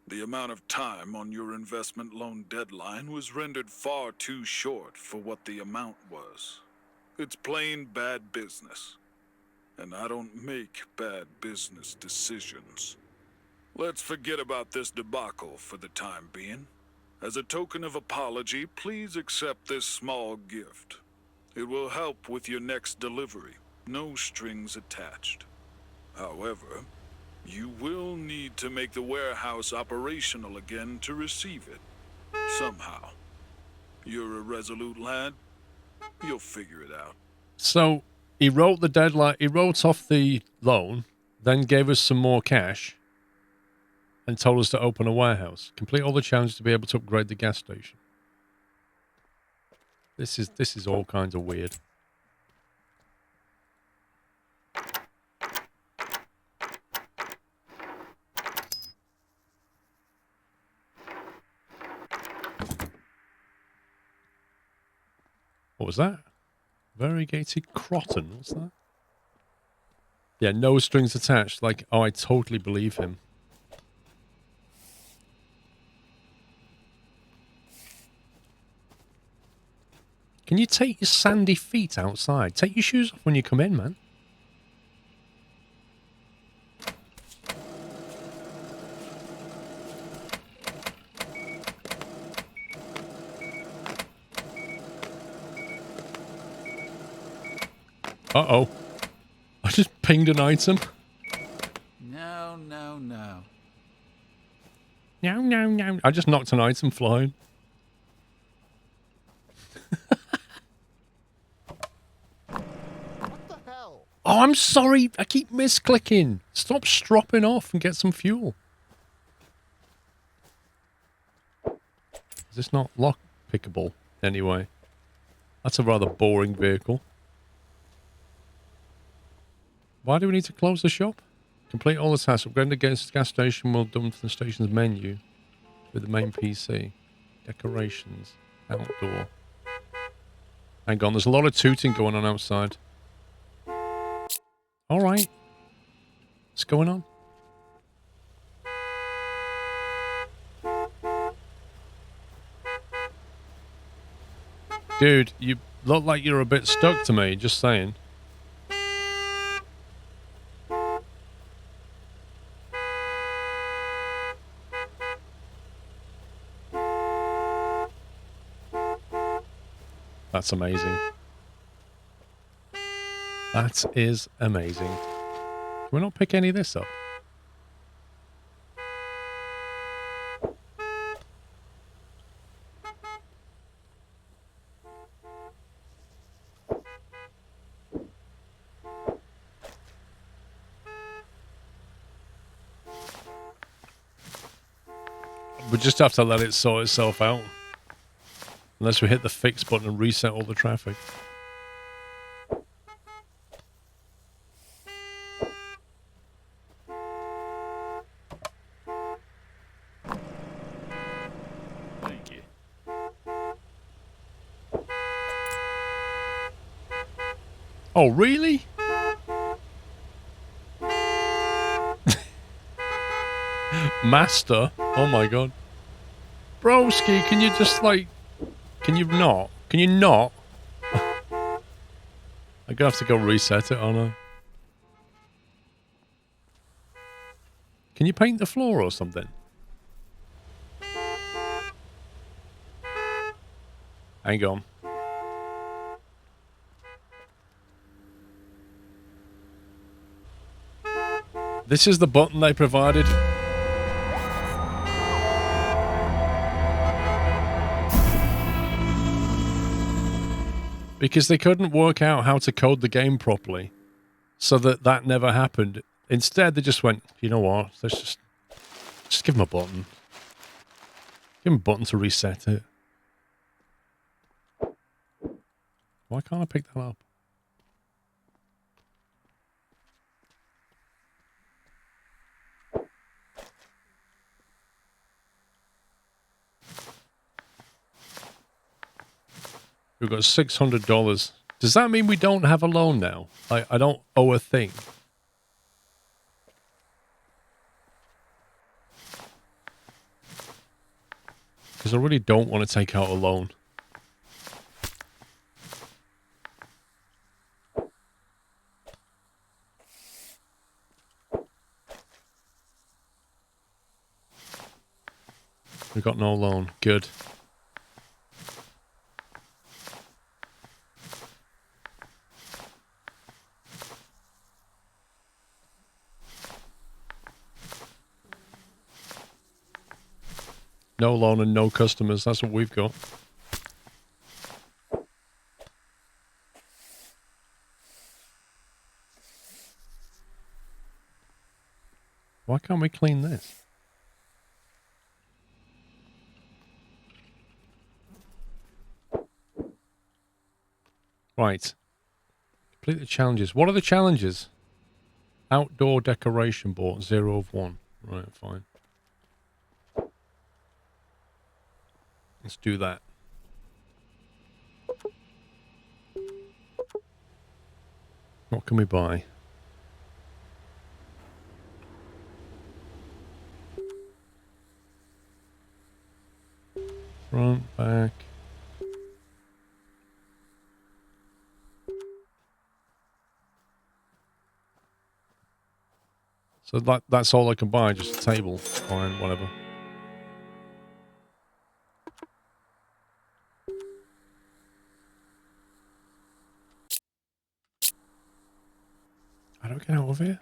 The amount of time on your investment loan deadline was rendered far too short for what the amount was. It's plain bad business. And I don't make bad business decisions. Let's forget about this debacle for the time being. As a token of apology, please accept this small gift. It will help with your next delivery. No strings attached. However, you will need to make the warehouse operational again to receive it. Somehow. You're a resolute lad. You'll figure it out. So he wrote the deadline. He wrote off the loan, then gave us some more cash, and told us to open a warehouse. Complete all the challenges to be able to upgrade the gas station. This is all kinds of weird. What was that? Variegated Croton. What's that? Yeah, no strings attached. Like, oh, I totally believe him. Can you take your sandy feet outside? Take your shoes off when you come in, man. Uh-oh. I just pinged an item. No, no, no. No, no, no. I just knocked an item flying. What the hell? Oh, I'm sorry. I keep misclicking. Stop stropping off and get some fuel. Is this not lock pickable? Anyway. That's a rather boring vehicle. Why do we need to close the shop? Complete all the tasks. Upgrading the gas station will dump the station's menu with the main PC. Decorations. Outdoor. Hang on, there's a lot of tooting going on outside. Alright. What's going on? Dude, you look like you're a bit stuck to me, just saying. That's amazing. That is amazing. Can we not pick any of this up? We just have to let it sort itself out. Unless we hit the fix button and reset all the traffic. Thank you. Oh, really? Master? Oh my god. Broski, can you just like... Can you not? Can you not? I'm gonna have to go reset it, aren't I? Can you paint the floor or something? Hang on. This is the button they provided. Because they couldn't work out how to code the game properly. So that never happened. Instead, they just went, you know what? Let's just give them a button. Give them a button to reset it. Why can't I pick that up? We've got $600. Does that mean we don't have a loan now? I don't owe a thing. Because I really don't want to take out a loan. We've got no loan. Good. No loan and no customers. That's what we've got. Why can't we clean this? Right. Complete the challenges. What are the challenges? Outdoor decoration board, 0 of 1. Right, fine. Let's do that. What can we buy? Front, back. So that's all I can buy, just a table. Fine, whatever. How do I get out of here?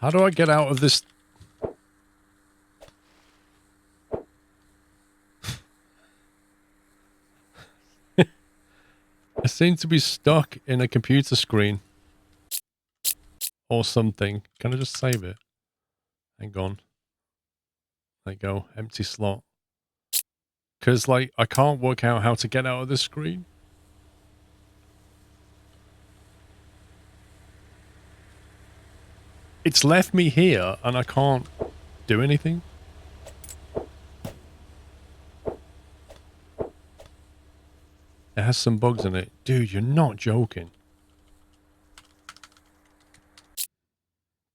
How do I get out of this? I seem to be stuck in a computer screen. Or something. Can I just save it? Hang on. There you go. Empty slot. Because, like, I can't work out how to get out of this screen. It's left me here, and I can't do anything. It has some bugs in it. Dude, you're not joking.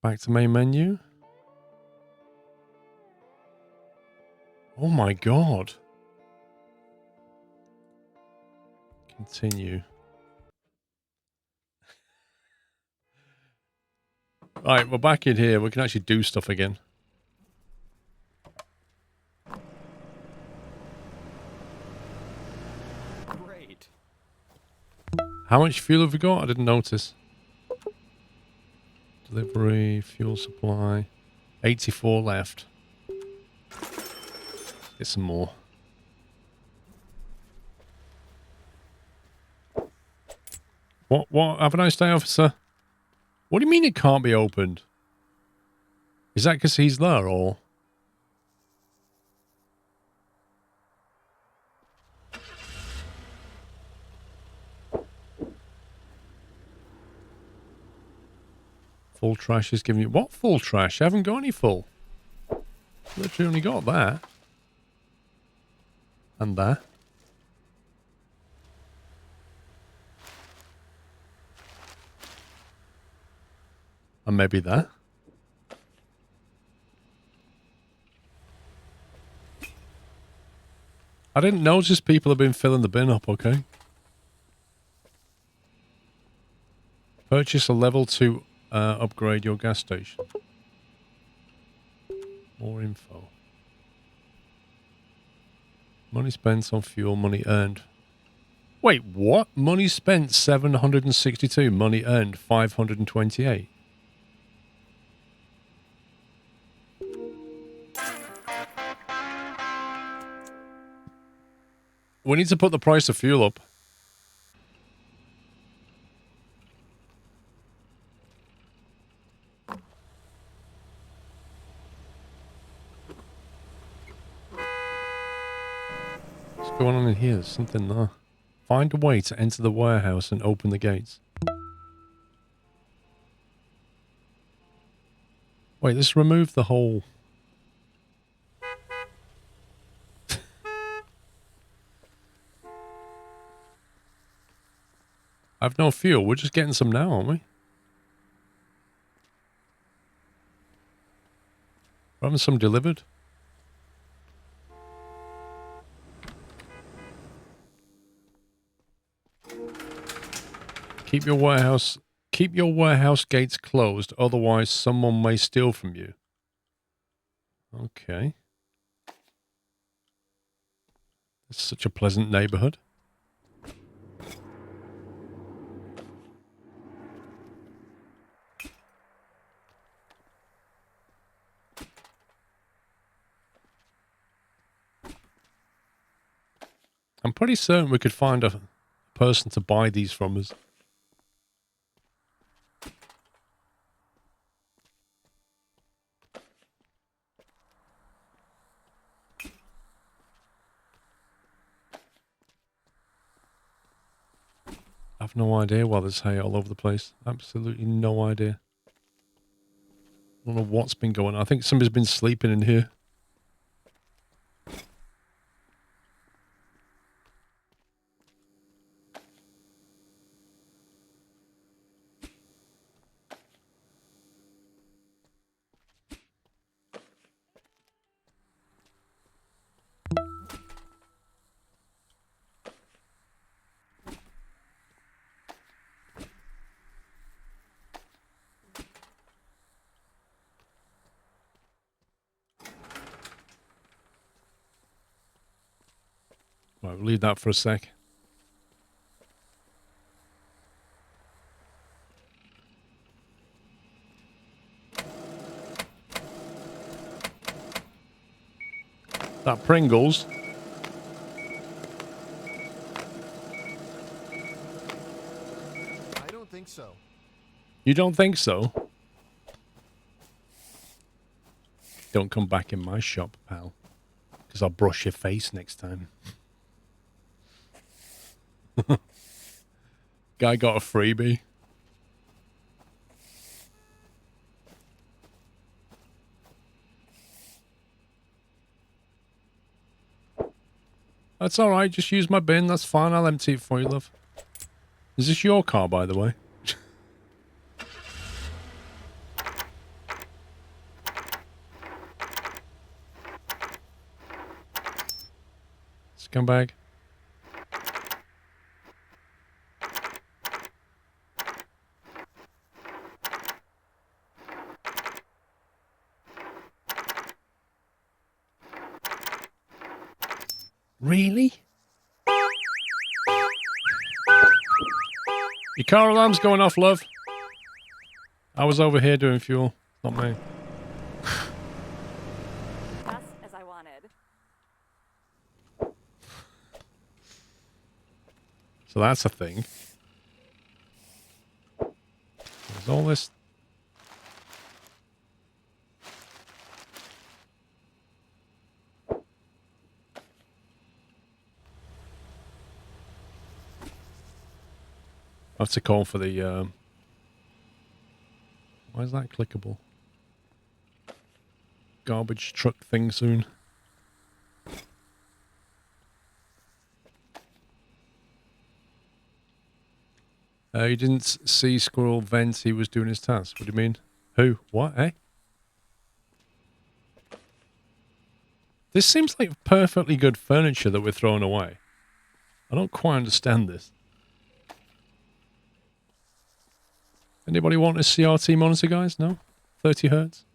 Back to main menu. Oh my god. Continue. Right, we're back in here. We can actually do stuff again. Great. How much fuel have we got? I didn't notice. Delivery, fuel supply. 84 left. Get some more. What? Have a nice day, officer. What do you mean it can't be opened? Is that because he's there, or? Full trash is giving you... What full trash? I haven't got any full. Literally only got that. And that. And maybe that. I didn't notice people have been filling the bin up, okay? Purchase a level 2 upgrade your gas station. More info. Money spent on fuel, money earned. Wait, what? Money spent 762, money earned 528. We need to put the price of fuel up. What's going on in here? There's something there. Find a way to enter the warehouse and open the gates. Wait, let's remove the whole... I have no fuel. We're just getting some now, aren't we? We're having some delivered. Keep your warehouse gates closed, otherwise someone may steal from you. Okay. It's such a pleasant neighborhood. I'm pretty certain we could find a person to buy these from us. I've no idea why there's hay all over the place. Absolutely no idea. I don't know what's been going on. I think somebody's been sleeping in here. Right, we'll leave that for a sec. That Pringles. I don't think so. You don't think so? Don't come back in my shop, pal. Because I'll brush your face next time. Guy got a freebie. That's alright, just use my bin, that's fine, I'll empty it for you, love. Is this your car, by the way? Scumbag. Really? Your car alarm's going off, love. I was over here doing fuel, not me. Just as I wanted. So that's a thing. There's all this. I have to call for the, why is that clickable? Garbage truck thing soon. You didn't see Squirrel vent, he was doing his task. What do you mean? Who? What, eh? This seems like perfectly good furniture that we're throwing away. I don't quite understand this. Anybody want a CRT monitor, guys? No? 30 hertz?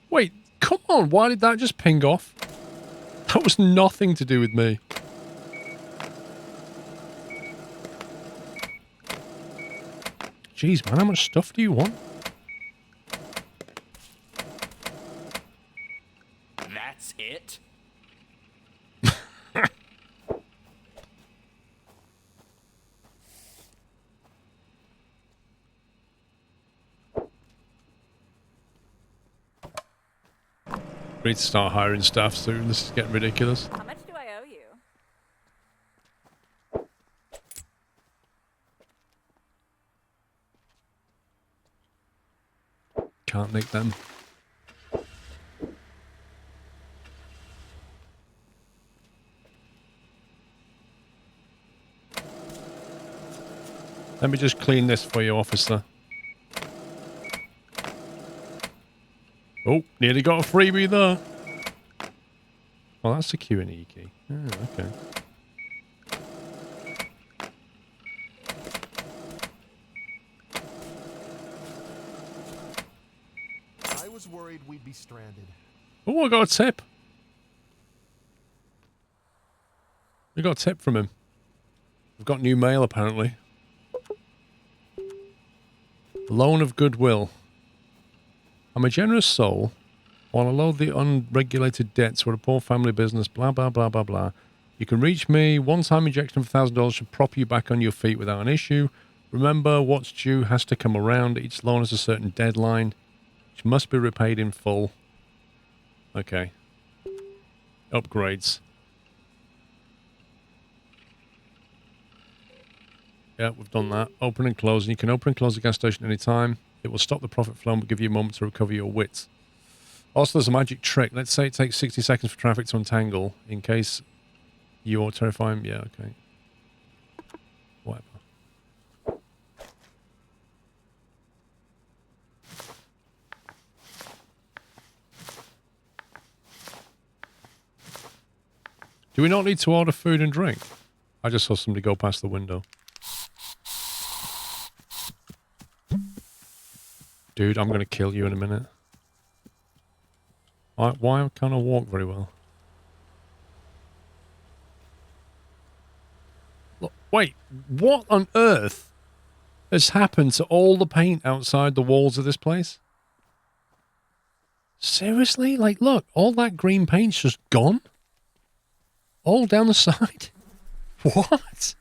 Wait, come on, why did that just ping off? That was nothing to do with me. Jeez, man, how much stuff do you want? That's it? We need to start hiring staff soon. This is getting ridiculous. How much do I owe you? Can't nick them. Let me just clean this for you, officer. Oh, nearly got a freebie there. Oh, that's the Q&E key. Oh, okay. I was worried we'd be stranded. Oh, I got a tip. We got a tip from him. We've got new mail, apparently. Loan of goodwill. I'm a generous soul. While I load the unregulated debts with a poor family business, blah, blah, blah, blah, blah. You can reach me. One-time injection of $1,000 should prop you back on your feet without an issue. Remember, what's due has to come around. Each loan has a certain deadline, which must be repaid in full. Okay. Upgrades. Yeah, we've done that. Open and close. And you can open and close the gas station anytime. It will stop the profit flow but give you a moment to recover your wits. Also, there's a magic trick. Let's say it takes 60 seconds for traffic to untangle. In case you're terrifying. Yeah, okay. Whatever. Do we not need to order food and drink? I just saw somebody go past the window. Dude, I'm going to kill you in a minute. Why can't I walk very well? Look, wait, what on earth has happened to all the paint outside the walls of this place? Seriously? Like, look, all that green paint's just gone? All down the side? What?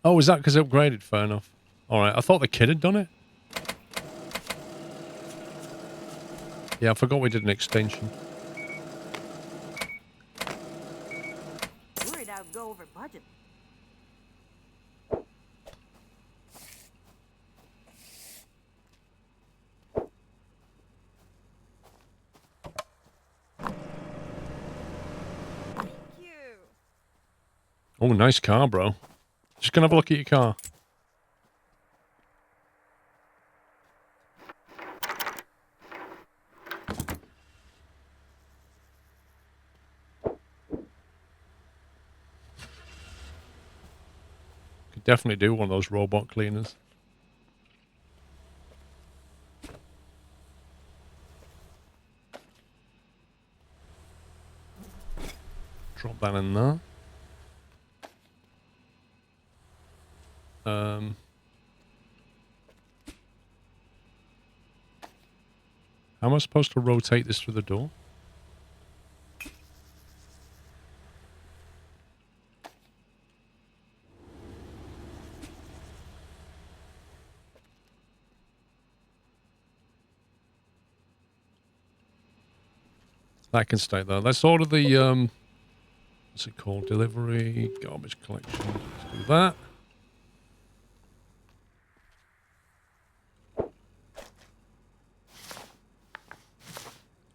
Oh, is that because it upgraded? Fair enough. Alright, I thought the kid had done it. Yeah, I forgot we did an extension. Worried I would go over budget. Thank you. Oh, nice car, bro. Just gonna have a look at your car. Could definitely do one of those robot cleaners. Drop that in there. How am I supposed to rotate this through the door? That can stay there. Let's order the, what's it called? Delivery, garbage collection. Let's do that.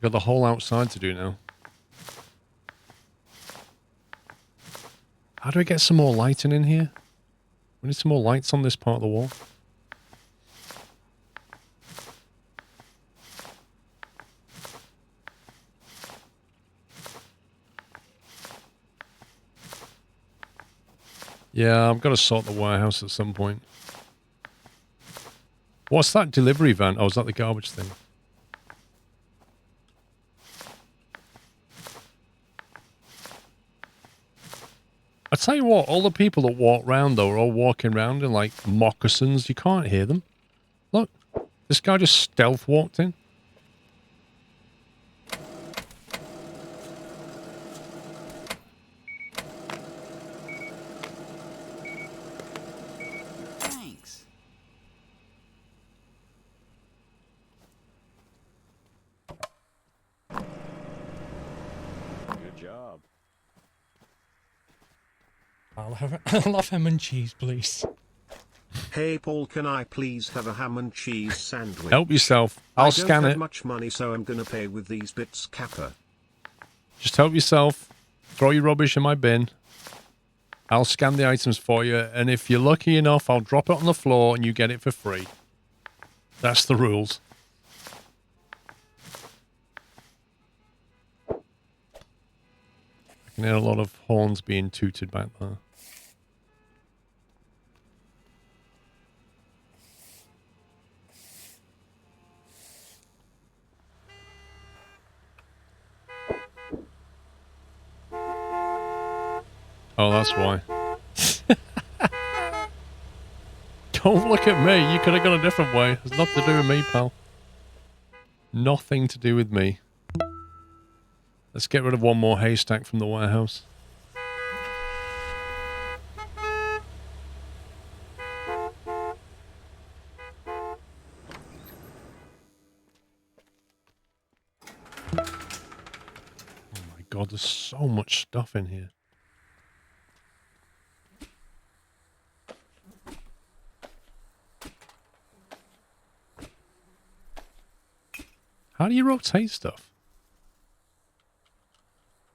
Got the whole outside to do now. How do we get some more lighting in here? We need some more lights on this part of the wall. Yeah, I've got to sort the warehouse at some point. What's that delivery van? Oh, is that the garbage thing? I tell you what, all the people that walk around, though, are all walking around in, like, moccasins. You can't hear them. Look, this guy just stealth walked in. Thanks. Good job. I'll have ham and cheese, please. Hey Paul, can I please have a ham and cheese sandwich? Help yourself. I'll scan I don't it. have much money, so I'm gonna pay with these bits, Kappa. Just help yourself. Throw your rubbish in my bin. I'll scan the items for you, and if you're lucky enough, I'll drop it on the floor and you get it for free. That's the rules. I can hear a lot of horns being tooted back there. Oh, that's why. Don't look at me. You could have gone a different way. It's nothing to do with me, pal. Nothing to do with me. Let's get rid of one more haystack from the warehouse. Oh my god, there's so much stuff in here. How do you rotate stuff?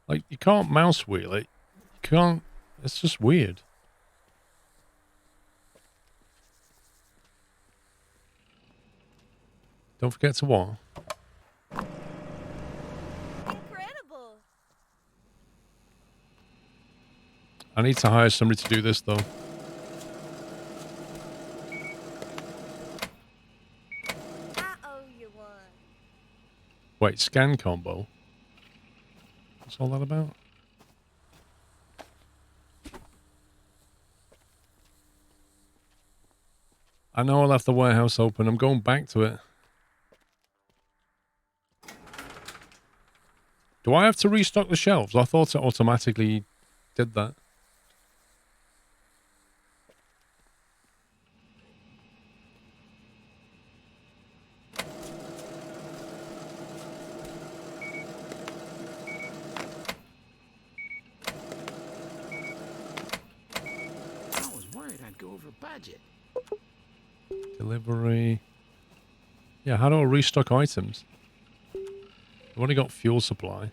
Like, you can't mouse wheel it. You can't... It's just weird. Don't forget to what? Incredible. I need to hire somebody to do this, though. I owe you one. Wait, scan combo? What's all that about? I know I left the warehouse open. I'm going back to it. Do I have to restock the shelves? I thought it automatically did that. I was worried I'd go over budget. Delivery. Yeah, how do I restock items? I've only got fuel supply.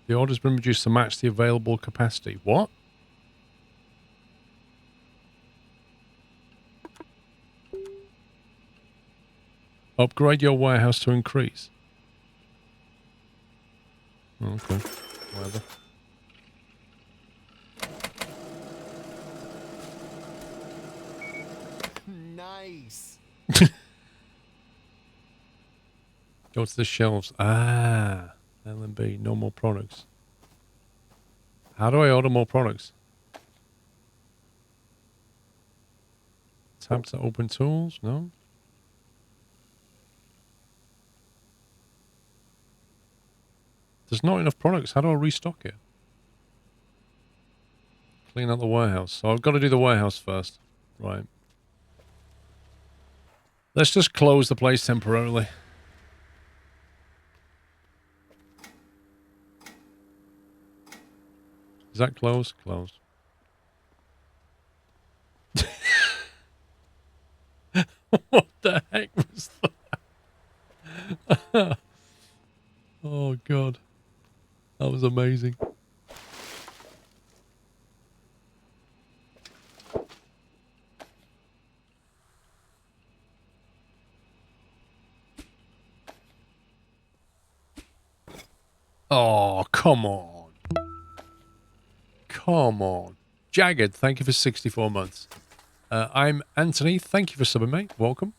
The order's been reduced to match the available capacity. What? Upgrade your warehouse to increase. Okay, whatever. Nice. Go to the shelves. Ah, L&B, no more products. How do I order more products? Tab to open tools? No. There's not enough products. How do I restock it? Clean out the warehouse. So I've got to do the warehouse first. Right. Let's just close the place temporarily. Is that closed? Closed. What the heck was that? Oh, God. That was amazing. Oh, come on. Come on. Jagged, thank you for 64 months. I'm Anthony. Thank you for subbing, mate. Welcome.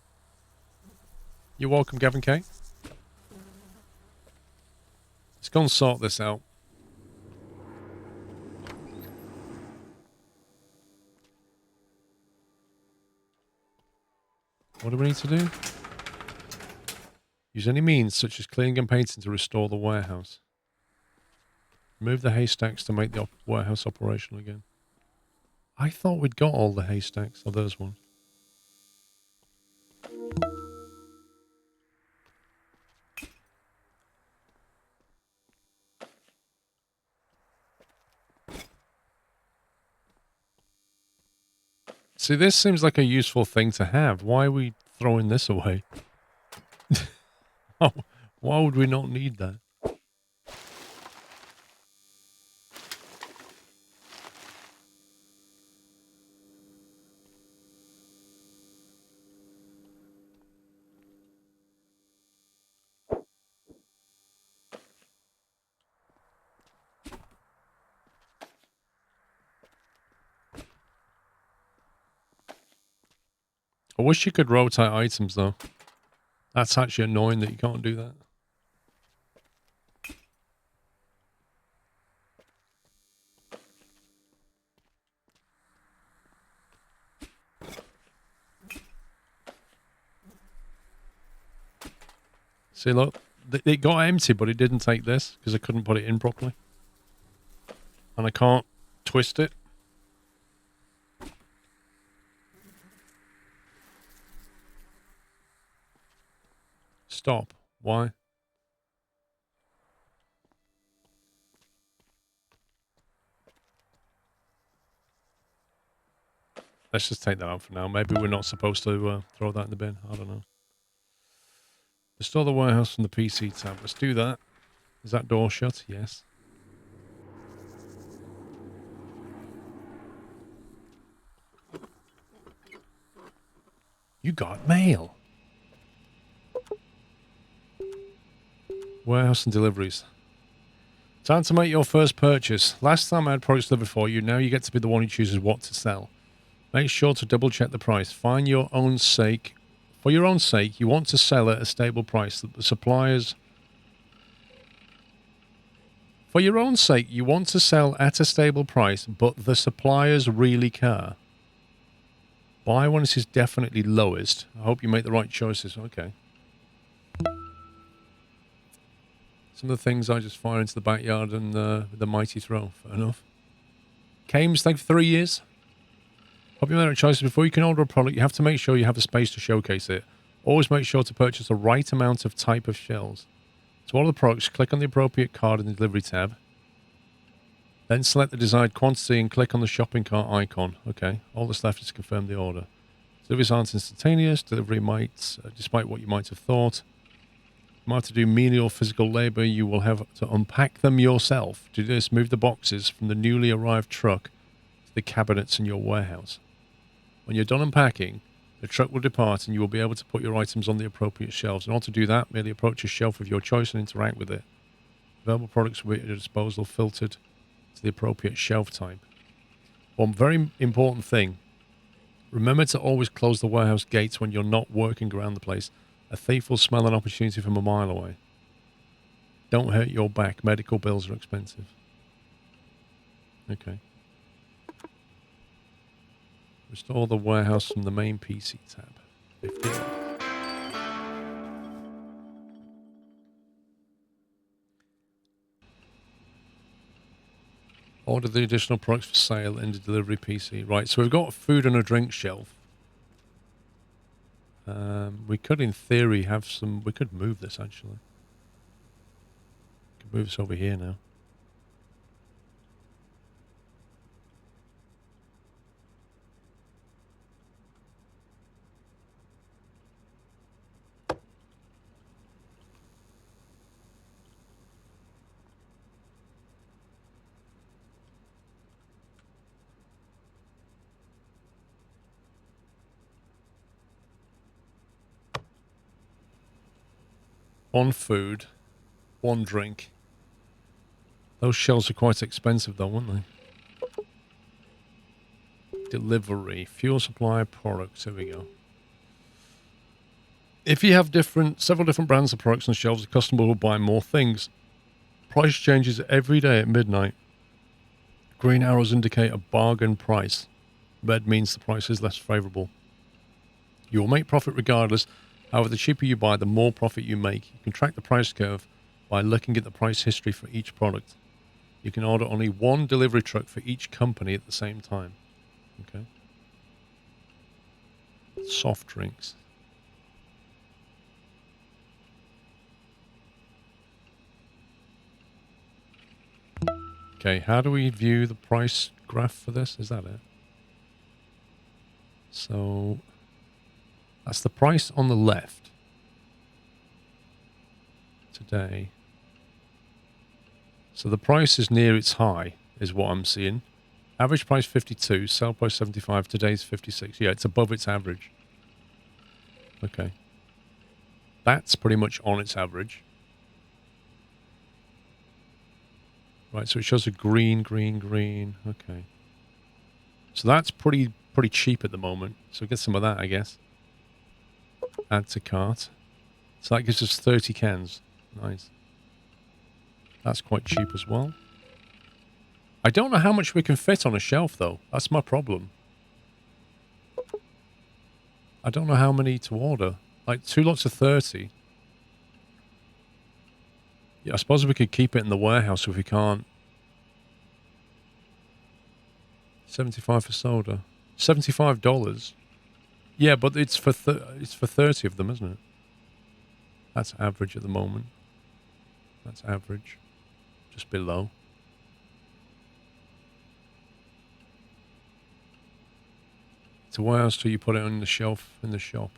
You're welcome, Gavin K. Let's go and sort this out. What do we need to do? Use any means, such as cleaning and painting, to restore the warehouse. Remove the haystacks to make the warehouse operational again. I thought we'd got all the haystacks. Oh, there's one. See, this seems like a useful thing to have. Why are we throwing this away? Why would we not need that? I wish you could rotate items, though. That's actually annoying that you can't do that. See, look. It got empty, but it didn't take this because I couldn't put it in properly. And I can't twist it. Stop. Why? Let's just take that out for now. Maybe we're not supposed to throw that in the bin. I don't know. Restore the warehouse from the PC tab. Let's do that. Is that door shut? Yes. You got mail. Warehouse and deliveries. Time to make your first purchase. Last time I had products delivered for you, now you get to be the one who chooses what to sell. Make sure to double check the price. For your own sake, you want to sell at a stable price that the suppliers... For your own sake, you want to sell at a stable price, but the suppliers really care. Buy when it is definitely lowest. I hope you make the right choices. Okay. Some of the things I just fire into the backyard and the mighty throw. Fair enough. Kames, thank you for 3 years. Hope you make the right choices. Before you can order a product, you have to make sure you have the space to showcase it. Always make sure to purchase the right amount of type of shells. To order the products, click on the appropriate card in the delivery tab. Then select the desired quantity and click on the shopping cart icon. Okay, all that's left is to confirm the order. Deliveries aren't instantaneous. Delivery might, despite what you might have thought, you might have to do menial physical labor. You will have to unpack them yourself. To do this, move the boxes from the newly arrived truck to the cabinets in your warehouse. When you're done unpacking, the truck will depart and you will be able to put your items on the appropriate shelves. In order to do that, merely approach a shelf of your choice and interact with it. Available products will be at your disposal, filtered to the appropriate shelf type. One very important thing. Remember to always close the warehouse gates when you're not working around the place. A thief will smell an opportunity from a mile away. Don't hurt your back. Medical bills are expensive. Okay. Restore the warehouse from the main PC tab. 15. Order the additional products for sale in the delivery PC. Right, so we've got a food and a drink shelf. We could, in theory, have some... We could move this, actually. We could move this over here now. One food, one drink. Those shells are quite expensive though, aren't they? Delivery, fuel supply, products. Here we go. If you have several different brands of products on shelves, the customer will buy more things. Price changes every day at midnight. Green arrows indicate a bargain price. Red means the price is less favorable. You will make profit regardless. However, the cheaper you buy, the more profit you make. You can track the price curve by looking at the price history for each product. You can order only one delivery truck for each company at the same time. Okay. Soft drinks. Okay, how do we view the price graph for this? Is that it? So... that's the price on the left today. So the price is near its high, is what I'm seeing. Average price 52, sell price 75, today's 56. Yeah, it's above its average. Okay. That's pretty much on its average. Right, so it shows a green, green, green. Okay. So that's pretty cheap at the moment. So get some of that, I guess. Add to cart. So that gives us 30 cans. Nice. That's quite cheap as well. I don't know how much we can fit on a shelf, though. That's my problem. I don't know how many to order. Like 2 lots of 30. Yeah, I suppose we could keep it in the warehouse if we can't. 75 for soda. $75. Yeah, but it's for 30 of them, isn't it? That's average at the moment. That's average. Just below. It's a warehouse till you put it on the shelf in the shop.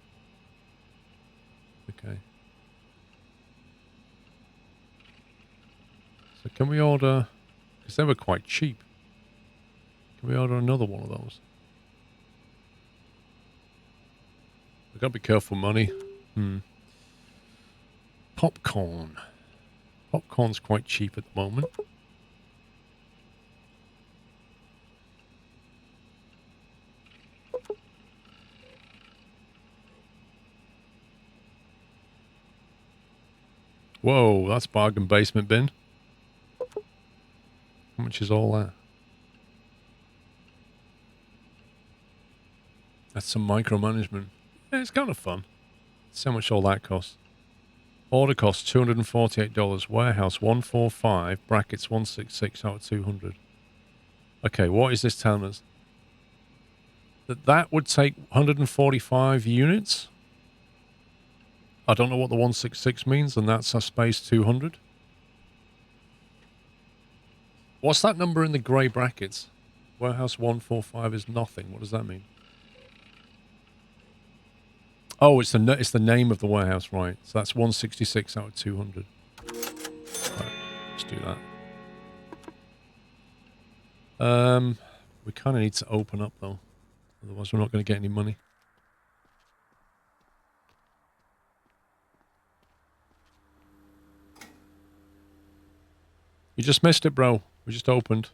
Okay. So can we order... because they were quite cheap. Can we order another one of those? We've got to be careful, money. Popcorn. Popcorn's quite cheap at the moment. Whoa, that's bargain basement bin. How much is all that? That's some micromanagement. Yeah, it's kind of fun. See how much all that costs. Order costs $248. Warehouse 145. Brackets 166 out of 200. Okay, what is this telling us? That would take 145 units? I don't know what the 166 means, and that's a space 200. What's that number in the grey brackets? Warehouse 145 is nothing. What does that mean? Oh, it's the name of the warehouse, right? So that's 166 out of 200. Right, let's do that. We kind of need to open up though, otherwise we're not going to get any money. You just missed it, bro. We just opened.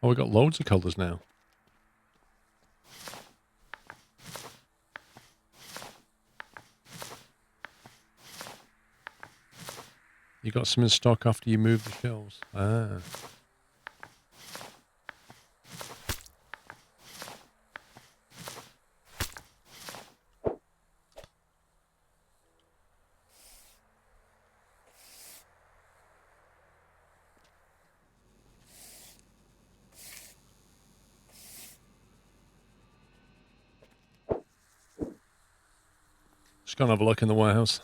Oh, we got loads of colours now. You got some in stock after you move the shelves. Ah. Just gonna have a look in the warehouse.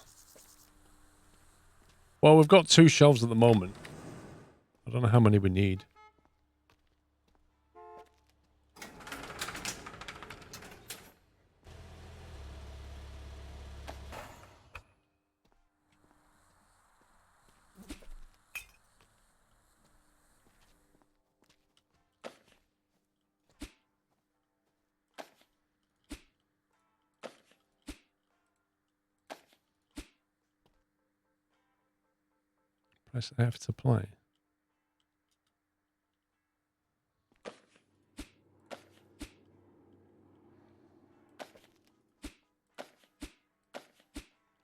Well, we've got 2 shelves at the moment. I don't know how many we need. Press F to play.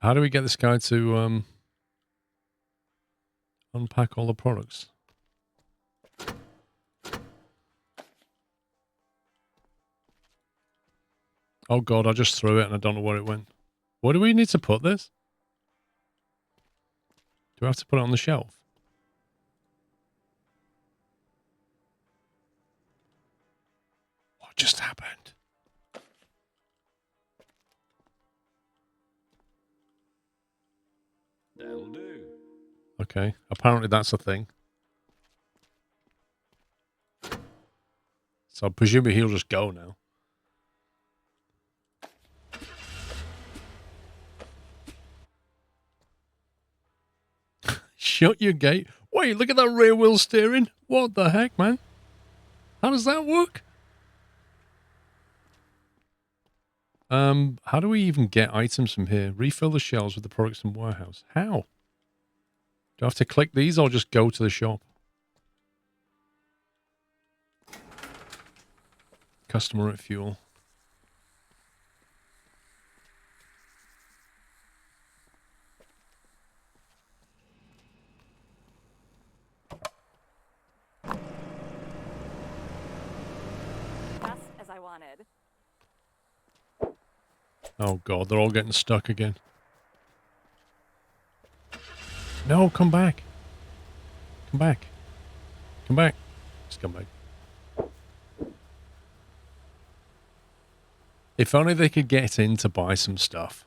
How do we get this guy to unpack all the products? Oh god, I just threw it and I don't know where it went. Where do we need to put this? Do we have to put it on the shelf? What just happened? That'll do. Okay, apparently that's a thing. So presumably he'll just go now. Shut your gate. Wait, look at that rear wheel steering. What the heck, man? How does that work? How do we even get items from here? Refill the shelves with the products in warehouse. How? Do I have to click these or just go to the shop? Customer at fuel. Just as I wanted. Oh god, they're all getting stuck again. No, come back. Come back. Come back. Just come back. If only they could get in to buy some stuff.